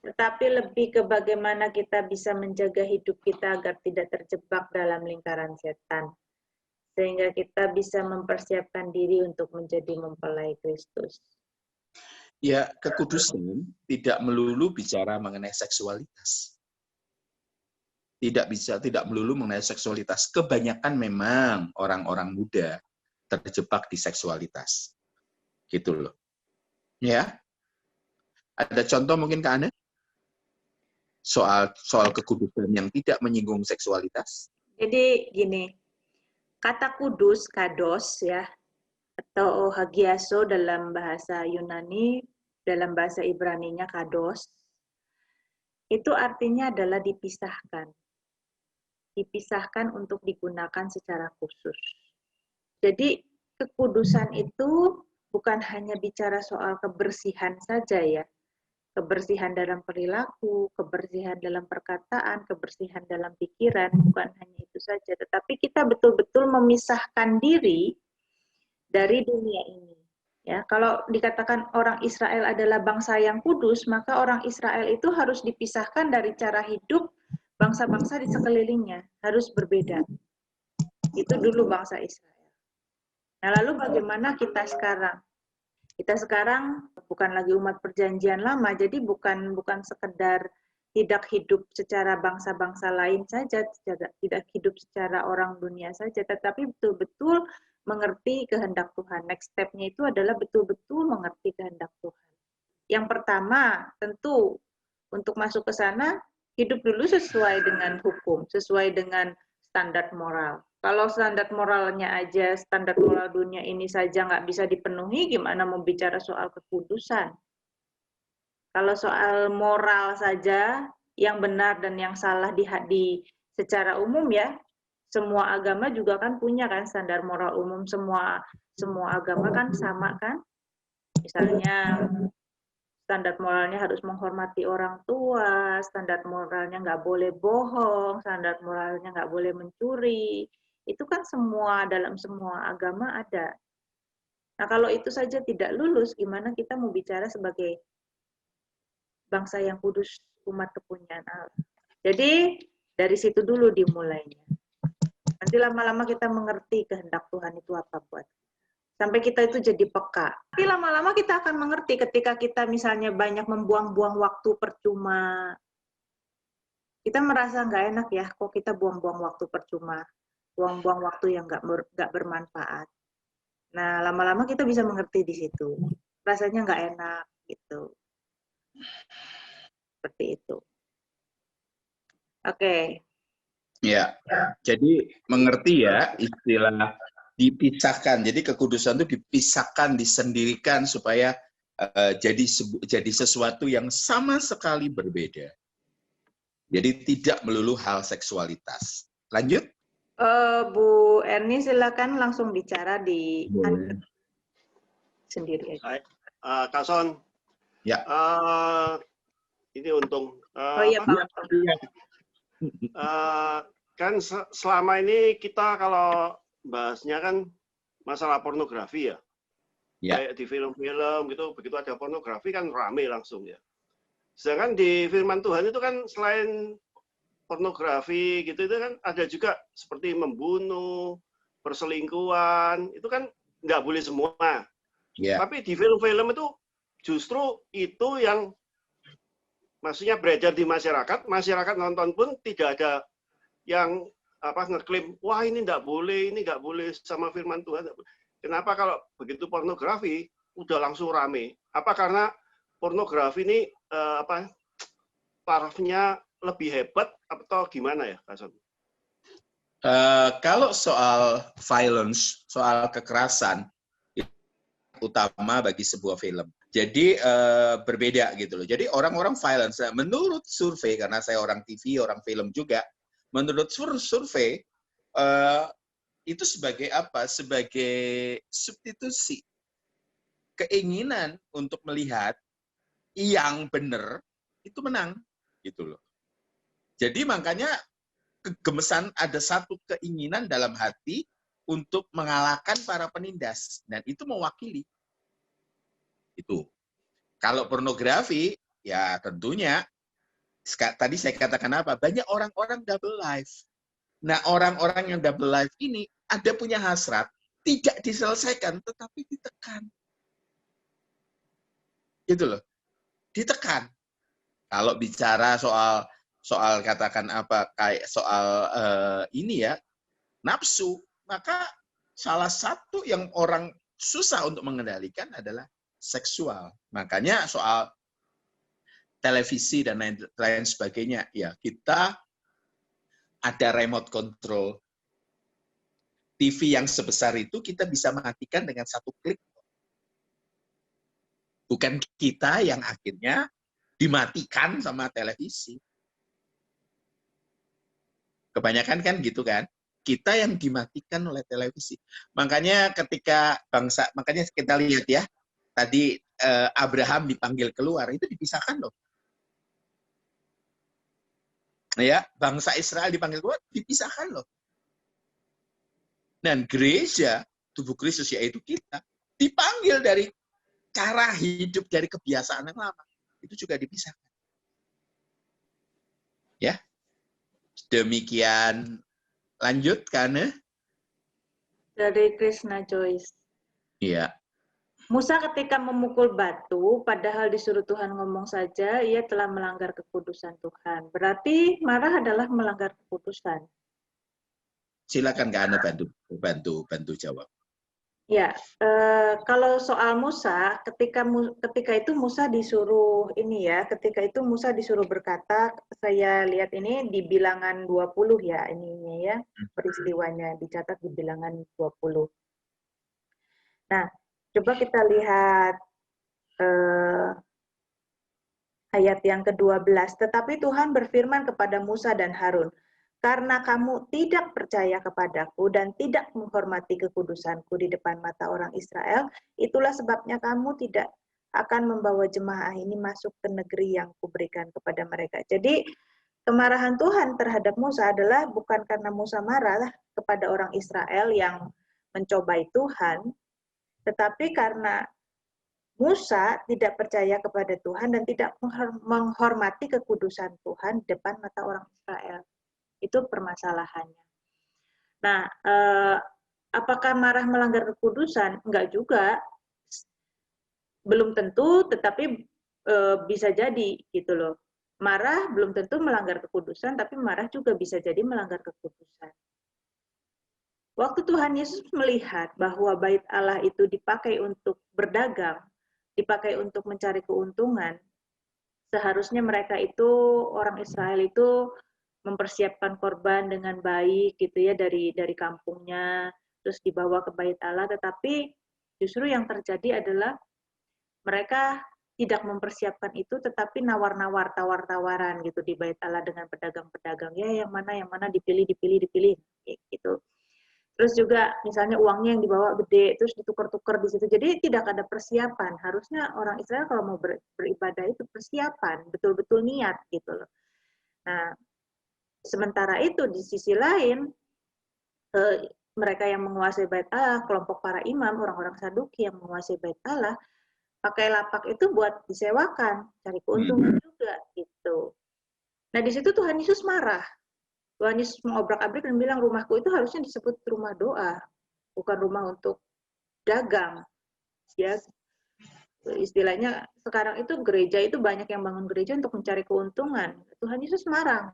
Tetapi lebih ke bagaimana kita bisa menjaga hidup kita agar tidak terjebak dalam lingkaran setan. Sehingga kita bisa mempersiapkan diri untuk menjadi mempelai Kristus. Ya, kekudusan tidak melulu bicara mengenai seksualitas. Tidak melulu mengenai seksualitas. Kebanyakan memang orang-orang muda terjebak di seksualitas. Gitu loh. Ya. Ada contoh mungkin Kak Ana? Soal kekudusan yang tidak menyinggung seksualitas? Jadi gini, kata kudus, kados ya, atau hagiaso dalam bahasa Yunani, dalam bahasa Ibraninya kados, itu artinya adalah dipisahkan. Dipisahkan untuk digunakan secara khusus. Jadi kekudusan itu bukan hanya bicara soal kebersihan saja ya. Kebersihan dalam perilaku, kebersihan dalam perkataan, kebersihan dalam pikiran, bukan hanya itu saja. Tetapi kita betul-betul memisahkan diri dari dunia ini. Ya, kalau dikatakan orang Israel adalah bangsa yang kudus, maka orang Israel itu harus dipisahkan dari cara hidup bangsa-bangsa di sekelilingnya, harus berbeda. Itu dulu bangsa Israel. Nah, lalu bagaimana kita sekarang? Kita sekarang bukan lagi umat perjanjian lama, jadi bukan sekedar tidak hidup secara bangsa-bangsa lain saja, tidak hidup secara orang dunia saja, tetapi betul-betul mengerti kehendak Tuhan. Next step-nya itu adalah betul-betul mengerti kehendak Tuhan. Yang pertama, tentu untuk masuk ke sana, hidup dulu sesuai dengan hukum, sesuai dengan standar moral. Kalau standar moralnya aja, standar moral dunia ini saja nggak bisa dipenuhi, gimana mau bicara soal kekudusan? Kalau soal moral saja, yang benar dan yang salah di secara umum ya, semua agama juga kan punya kan standar moral umum, semua agama kan sama kan. Misalnya standar moralnya harus menghormati orang tua, standar moralnya nggak boleh bohong, standar moralnya nggak boleh mencuri. Itu kan semua dalam semua agama ada. Nah kalau itu saja tidak lulus, gimana kita mau bicara sebagai bangsa yang kudus, umat kepunyaan Allah. Jadi dari situ dulu dimulainya. Nanti lama-lama kita mengerti kehendak Tuhan itu apa buat. Sampai kita itu jadi peka. Tapi lama-lama kita akan mengerti ketika kita misalnya banyak membuang-buang waktu percuma. Kita merasa nggak enak ya, kok kita buang-buang waktu percuma. Buang-buang waktu yang nggak bermanfaat. Nah, lama-lama kita bisa mengerti di situ. Rasanya nggak enak gitu. Seperti itu. Oke. Ya, jadi mengerti ya istilah dipisahkan. Jadi kekudusan itu dipisahkan, disendirikan supaya jadi sesuatu yang sama sekali berbeda. Jadi tidak melulu hal seksualitas. Lanjut. Bu Erni silakan langsung bicara di sendiri. Kak Son. Ya. Ini untung. Oh iya Pak. Kan selama ini kita kalau bahasnya kan masalah pornografi ya. Kayak di film-film gitu, begitu ada pornografi kan rame langsung ya. Sedangkan di firman Tuhan itu kan selain pornografi gitu itu kan ada juga seperti membunuh, perselingkuhan, itu kan nggak boleh semua. Tapi di film-film itu justru itu yang maksudnya beredar di masyarakat nonton pun tidak ada yang ngeklaim, wah ini nggak boleh sama firman Tuhan. Kenapa kalau begitu pornografi udah langsung rame? Apa karena pornografi ini tarafnya lebih hebat atau gimana ya, Kak Son? Kalau soal violence, soal kekerasan, itu utama bagi sebuah film. Jadi berbeda gitu loh. Jadi orang-orang violence, menurut survei, karena saya orang TV, orang film juga, menurut survei, itu sebagai apa? Sebagai substitusi. Keinginan untuk melihat yang benar, itu menang. Gitu loh. Jadi makanya kegemesan ada satu keinginan dalam hati untuk mengalahkan para penindas. Dan itu mewakili. Itu. Kalau pornografi, ya tentunya, tadi saya katakan apa? Banyak orang-orang double life. Nah, orang-orang yang double life ini ada punya hasrat, tidak diselesaikan, tetapi ditekan. Gitu loh. Ditekan. Kalau bicara soal katakan apa, kayak soal ini ya, nafsu, maka salah satu yang orang susah untuk mengendalikan adalah seksual. Makanya soal televisi dan lain sebagainya, ya kita ada remote control. TV yang sebesar itu kita bisa matikan dengan satu klik. Bukan kita yang akhirnya dimatikan sama televisi. Kebanyakan kan gitu kan. kita yang dimatikan oleh televisi. Makanya makanya kita lihat ya, tadi Abraham dipanggil keluar, itu dipisahkan loh. Ya, bangsa Israel dipanggil keluar, dipisahkan loh. Dan gereja, tubuh Kristus yaitu kita, dipanggil dari cara hidup, dari kebiasaan yang lama. Itu juga dipisahkan. Ya, demikian. Lanjutkan ya. Dari Krishna Joyce. Iya. Musa ketika memukul batu, padahal disuruh Tuhan ngomong saja, ia telah melanggar kekudusan Tuhan. Berarti marah adalah melanggar kekudusan. Silakan Kak Ana bantu jawab. Ya, kalau soal Musa, ketika itu Musa disuruh ketika itu Musa disuruh berkata, saya lihat ini di Bilangan 20 ya, ininya ya, peristiwanya dicatat di Bilangan 20. Nah, coba kita lihat ayat yang ke-12. Tetapi Tuhan berfirman kepada Musa dan Harun, karena kamu tidak percaya kepadaku dan tidak menghormati kekudusanku di depan mata orang Israel, itulah sebabnya kamu tidak akan membawa jemaah ini masuk ke negeri yang kuberikan kepada mereka. Jadi, kemarahan Tuhan terhadap Musa adalah bukan karena Musa marah kepada orang Israel yang mencobai Tuhan, tetapi karena Musa tidak percaya kepada Tuhan dan tidak menghormati kekudusan Tuhan di depan mata orang Israel. Itu permasalahannya. Nah, apakah marah melanggar kekudusan? Enggak juga. Belum tentu, tetapi bisa jadi gitu loh. Marah belum tentu melanggar kekudusan, tapi marah juga bisa jadi melanggar kekudusan. Waktu Tuhan Yesus melihat bahwa bait Allah itu dipakai untuk berdagang, dipakai untuk mencari keuntungan, seharusnya mereka itu, orang Israel itu mempersiapkan korban dengan baik gitu ya dari kampungnya, terus dibawa ke bait Allah, tetapi justru yang terjadi adalah mereka tidak mempersiapkan itu, tetapi nawar-nawar, tawar-tawaran gitu di bait Allah dengan pedagang-pedagang, ya yang mana dipilih gitu. Terus juga misalnya uangnya yang dibawa gede, terus ditukar-tukar di situ. Jadi tidak ada persiapan. Harusnya orang Israel kalau mau beribadah itu persiapan, betul-betul niat gitu loh. Nah, sementara itu di sisi lain mereka yang menguasai bait Allah, kelompok para imam, orang-orang Saduki yang menguasai bait Allah, pakai lapak itu buat disewakan, cari keuntungan juga gitu. Nah, di situ Tuhan Yesus marah. Tuhan Yesus mengobrak-abrik dan bilang rumahku itu harusnya disebut rumah doa, bukan rumah untuk dagang. Ya, istilahnya sekarang itu gereja itu banyak yang bangun gereja untuk mencari keuntungan. Tuhan Yesus marah.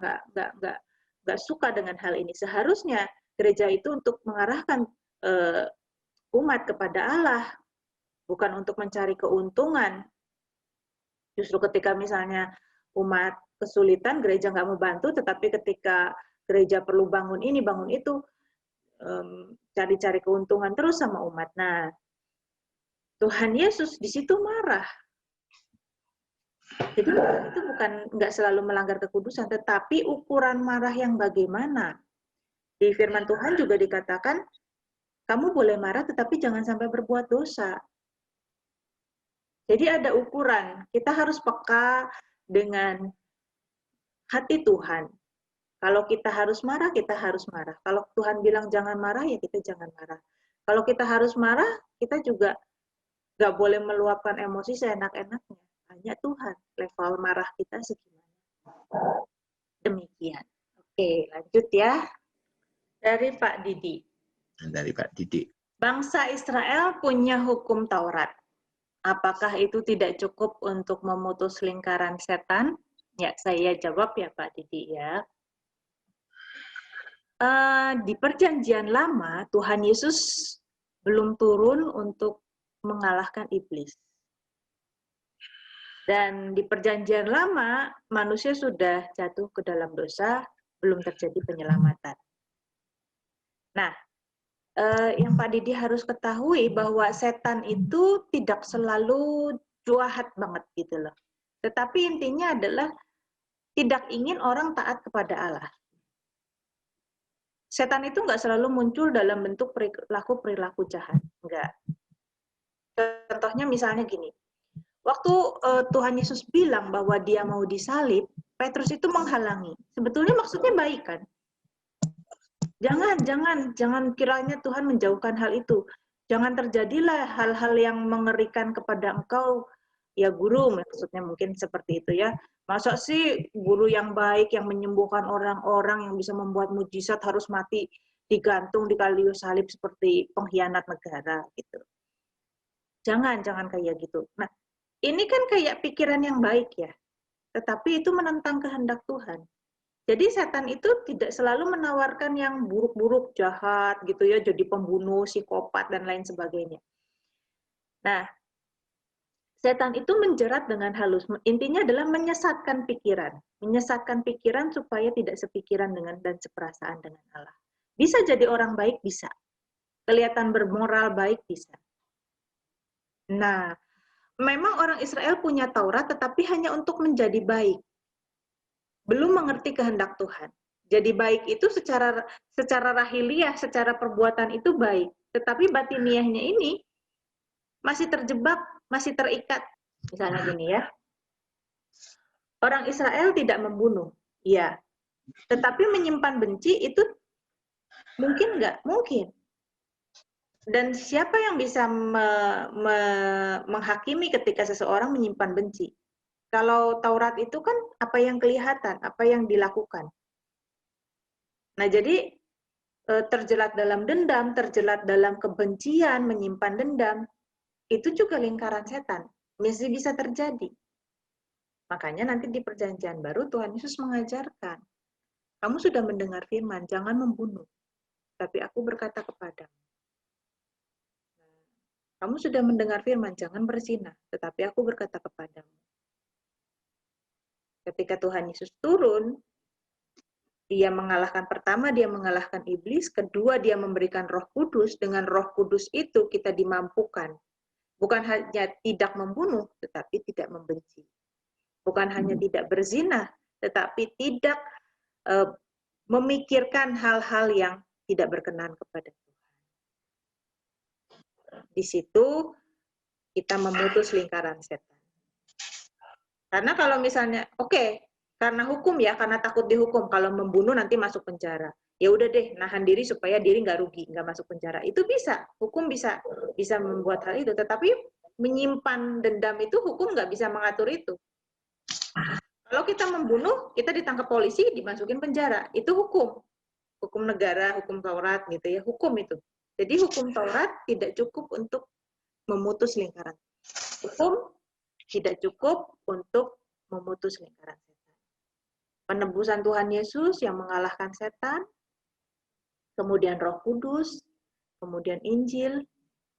Nggak suka dengan hal ini. Seharusnya gereja itu untuk mengarahkan umat kepada Allah, bukan untuk mencari keuntungan. Justru ketika misalnya umat kesulitan, gereja nggak mau bantu, tetapi ketika gereja perlu bangun ini, bangun itu, cari-cari keuntungan terus sama umat. Nah, Tuhan Yesus di situ marah. Jadi itu bukan nggak selalu melanggar kekudusan, tetapi ukuran marah yang bagaimana. Di firman Tuhan juga dikatakan, kamu boleh marah tetapi jangan sampai berbuat dosa. Jadi ada ukuran, kita harus peka dengan hati Tuhan. Kalau kita harus marah, kita harus marah. Kalau Tuhan bilang jangan marah, ya kita jangan marah. Kalau kita harus marah, kita juga nggak boleh meluapkan emosi seenak-enaknya. Hanya Tuhan, level marah kita segimana. Demikian. Oke, lanjut ya. Dari Pak Didi. Dari Pak Didi. Bangsa Israel punya hukum Taurat. Apakah itu tidak cukup untuk memutus lingkaran setan? Ya, saya jawab ya Pak Didi ya. Di Perjanjian Lama, Tuhan Yesus belum turun untuk mengalahkan iblis. Dan di Perjanjian Lama, manusia sudah jatuh ke dalam dosa, belum terjadi penyelamatan. Nah, yang Pak Didi harus ketahui bahwa setan itu tidak selalu jahat banget gitu loh. Tetapi intinya adalah tidak ingin orang taat kepada Allah. setan itu nggak selalu muncul dalam bentuk perilaku jahat, enggak. Contohnya misalnya gini, waktu Tuhan Yesus bilang bahwa dia mau disalib, Petrus itu menghalangi. Sebetulnya maksudnya baik kan? Jangan kiranya Tuhan menjauhkan hal itu. Jangan terjadilah hal-hal yang mengerikan kepada engkau, ya guru, maksudnya mungkin seperti itu ya. Masa sih guru yang baik, yang menyembuhkan orang-orang, yang bisa membuat mujizat harus mati digantung di kayu salib seperti pengkhianat negara gitu. Jangan kayak gitu. Nah, ini kan kayak pikiran yang baik ya, tetapi itu menentang kehendak Tuhan. Jadi setan itu tidak selalu menawarkan yang buruk-buruk, jahat gitu ya, jadi pembunuh, psikopat, dan lain sebagainya. Nah, setan itu menjerat dengan halus. Intinya adalah menyesatkan pikiran. Menyesatkan pikiran supaya tidak sepikiran dengan dan seperasaan dengan Allah. Bisa jadi orang baik, bisa. Kelihatan bermoral baik, bisa. Nah, memang orang Israel punya Taurat, tetapi hanya untuk menjadi baik. Belum mengerti kehendak Tuhan. Jadi baik itu secara rahiliah, secara perbuatan itu baik. Tetapi batiniahnya ini masih terjebak, masih terikat. Misalnya gini ya. Orang Israel tidak membunuh. Ya. Tetapi menyimpan benci itu mungkin nggak? Mungkin. Dan siapa yang bisa menghakimi ketika seseorang menyimpan benci? Kalau Taurat itu kan apa yang kelihatan, apa yang dilakukan. Nah, jadi terjelat dalam dendam, terjelat dalam kebencian, menyimpan dendam, itu juga lingkaran setan. Masih bisa terjadi. Makanya nanti di Perjanjian Baru Tuhan Yesus mengajarkan, kamu sudah mendengar firman, jangan membunuh. Tapi aku berkata kepadamu. Kamu sudah mendengar firman, jangan berzina. Tetapi aku berkata kepadamu. Ketika Tuhan Yesus turun, dia mengalahkan iblis, kedua dia memberikan Roh Kudus, dengan Roh Kudus itu kita dimampukan. Bukan hanya tidak membunuh, tetapi tidak membenci. Bukan hanya tidak berzina, tetapi tidak memikirkan hal-hal yang tidak berkenan kepada Tuhan. Di situ kita memutus lingkaran setan. Karena kalau misalnya, karena hukum ya, karena takut dihukum. Kalau membunuh nanti masuk penjara. Ya udah deh, nahan diri supaya diri nggak rugi, nggak masuk penjara. Itu bisa, hukum bisa membuat hal itu. Tetapi menyimpan dendam itu hukum nggak bisa mengatur itu. Kalau kita membunuh, kita ditangkap polisi, dimasukin penjara. Itu hukum negara, hukum Taurat gitu ya, hukum itu. Jadi hukum Taurat tidak cukup untuk memutus lingkaran. Hukum tidak cukup untuk memutus lingkaran setan. Penebusan Tuhan Yesus yang mengalahkan setan, kemudian Roh Kudus, kemudian Injil,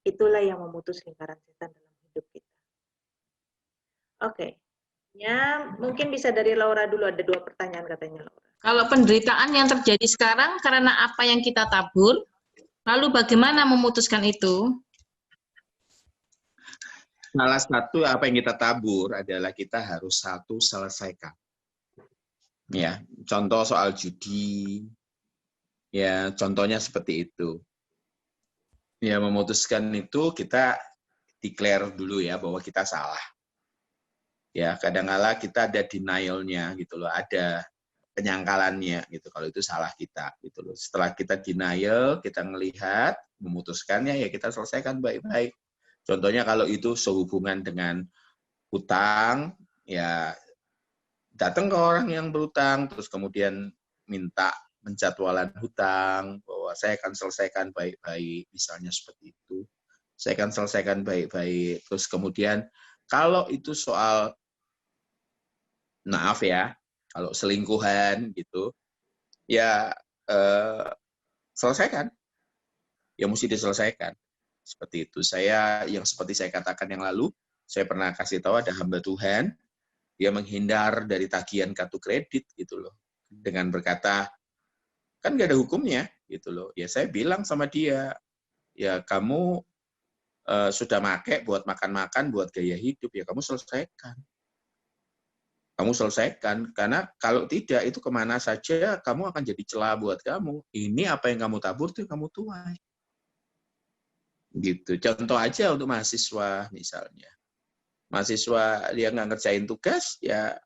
itulah yang memutus lingkaran setan dalam hidup kita. Oke. Ya, mungkin bisa dari Laura dulu, ada 2 pertanyaan katanya Laura. Kalau penderitaan yang terjadi sekarang karena apa yang kita tabur, lalu bagaimana memutuskan itu? Salah satu apa yang kita tabur adalah kita harus satu selesaikan. Ya, contoh soal judi, ya contohnya seperti itu. Ya, memutuskan itu kita declare dulu ya bahwa kita salah. Ya, kadang-kala kita ada denial-nya gitu loh, ada penyangkalannya gitu kalau itu salah kita gitu loh. Setelah kita denial, kita melihat, memutuskannya ya kita selesaikan baik-baik. Contohnya kalau itu sehubungan dengan hutang, ya datang ke orang yang berhutang, terus kemudian minta penjadwalan hutang, bahwa saya akan selesaikan baik-baik, misalnya seperti itu. Saya akan selesaikan baik-baik. Terus kemudian kalau itu soal, maaf ya, kalau selingkuhan gitu, ya selesaikan. Ya mesti diselesaikan. Seperti itu. Yang seperti saya katakan yang lalu, saya pernah kasih tahu ada hamba Tuhan, dia menghindar dari tagihan kartu kredit gitu loh. Dengan berkata, kan nggak ada hukumnya gitu loh. Ya saya bilang sama dia, ya kamu sudah make buat makan-makan, buat gaya hidup, ya kamu selesaikan. kamu selesaikan. Karena kalau tidak, itu kemana saja kamu akan jadi celah buat kamu. Ini apa yang kamu tabur, itu yang kamu tuai. Gitu. Contoh aja untuk mahasiswa misalnya. Mahasiswa dia nggak ngerjain tugas, ya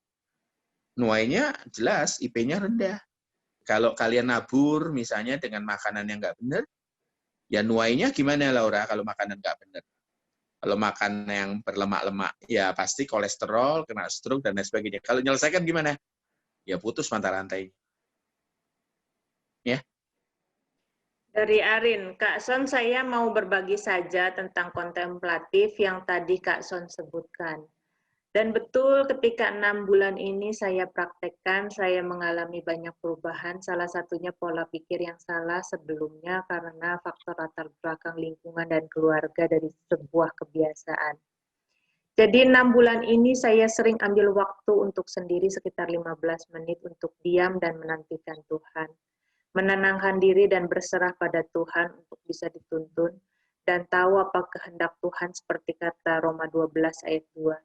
nuainya jelas, IP-nya rendah. Kalau kalian nabur misalnya dengan makanan yang nggak benar, ya nuainya gimana Laura kalau makanan nggak benar? Kalau makan yang berlemak-lemak, ya pasti kolesterol, kena stroke, dan lain sebagainya. Kalau menyelesaikan gimana? Ya putus mata rantai. Ya. Dari Arin, Kak Son, saya mau berbagi saja tentang kontemplatif yang tadi Kak Son sebutkan. Dan betul ketika 6 bulan ini saya praktekkan, saya mengalami banyak perubahan. Salah satunya pola pikir yang salah sebelumnya karena faktor latar belakang lingkungan dan keluarga dari sebuah kebiasaan. Jadi 6 bulan ini saya sering ambil waktu untuk sendiri sekitar 15 menit untuk diam dan menantikan Tuhan. Menenangkan diri dan berserah pada Tuhan untuk bisa dituntun dan tahu apa kehendak Tuhan seperti kata Roma 12 ayat 2.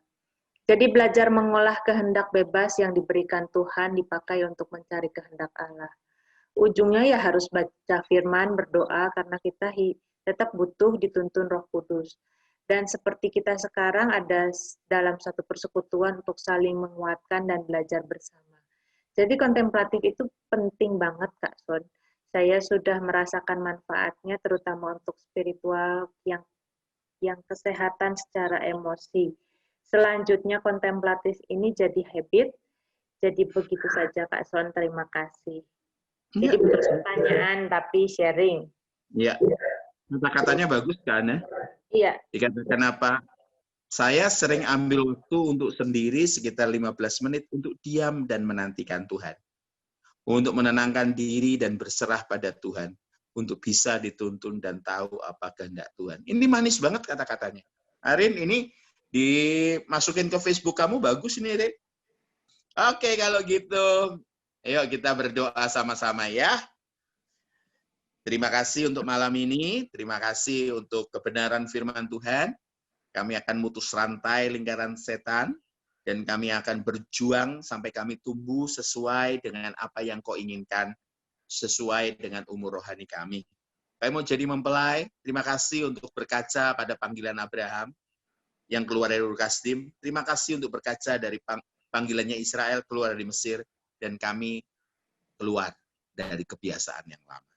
Jadi belajar mengolah kehendak bebas yang diberikan Tuhan dipakai untuk mencari kehendak Allah. Ujungnya ya harus baca firman, berdoa karena kita tetap butuh dituntun Roh Kudus. Dan seperti kita sekarang ada dalam satu persekutuan untuk saling menguatkan dan belajar bersama. Jadi kontemplatif itu penting banget Kak Son. Saya sudah merasakan manfaatnya terutama untuk spiritual yang kesehatan secara emosi. Selanjutnya kontemplatif ini jadi habit. Jadi begitu saja Kak Son, terima kasih. Jadi bukan pertanyaan tapi sharing. Iya. Kata-katanya bagus kan ya? Iya. Dikatakan apa? Saya sering ambil waktu untuk sendiri sekitar 15 menit untuk diam dan menantikan Tuhan. Untuk menenangkan diri dan berserah pada Tuhan. Untuk bisa dituntun dan tahu apa kehendak Tuhan. Ini manis banget kata-katanya. Arin, ini dimasukin ke Facebook kamu, bagus ini, Rin. Oke, kalau gitu. Ayo kita berdoa sama-sama ya. Terima kasih untuk malam ini. Terima kasih untuk kebenaran firman Tuhan. Kami akan mutus rantai lingkaran setan, dan kami akan berjuang sampai kami tumbuh sesuai dengan apa yang Kau inginkan, sesuai dengan umur rohani kami. Kami mau jadi mempelai, terima kasih untuk berkaca pada panggilan Abraham yang keluar dari Ur Kasdim. Terima kasih untuk berkaca dari panggilannya Israel keluar dari Mesir, dan kami keluar dari kebiasaan yang lama.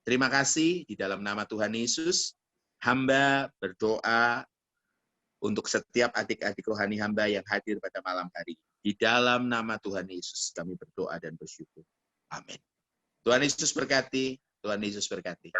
Terima kasih, di dalam nama Tuhan Yesus, hamba berdoa untuk setiap adik-adik rohani hamba yang hadir pada malam hari. Di dalam nama Tuhan Yesus kami berdoa dan bersyukur. Amin. Tuhan Yesus berkati, Tuhan Yesus berkati.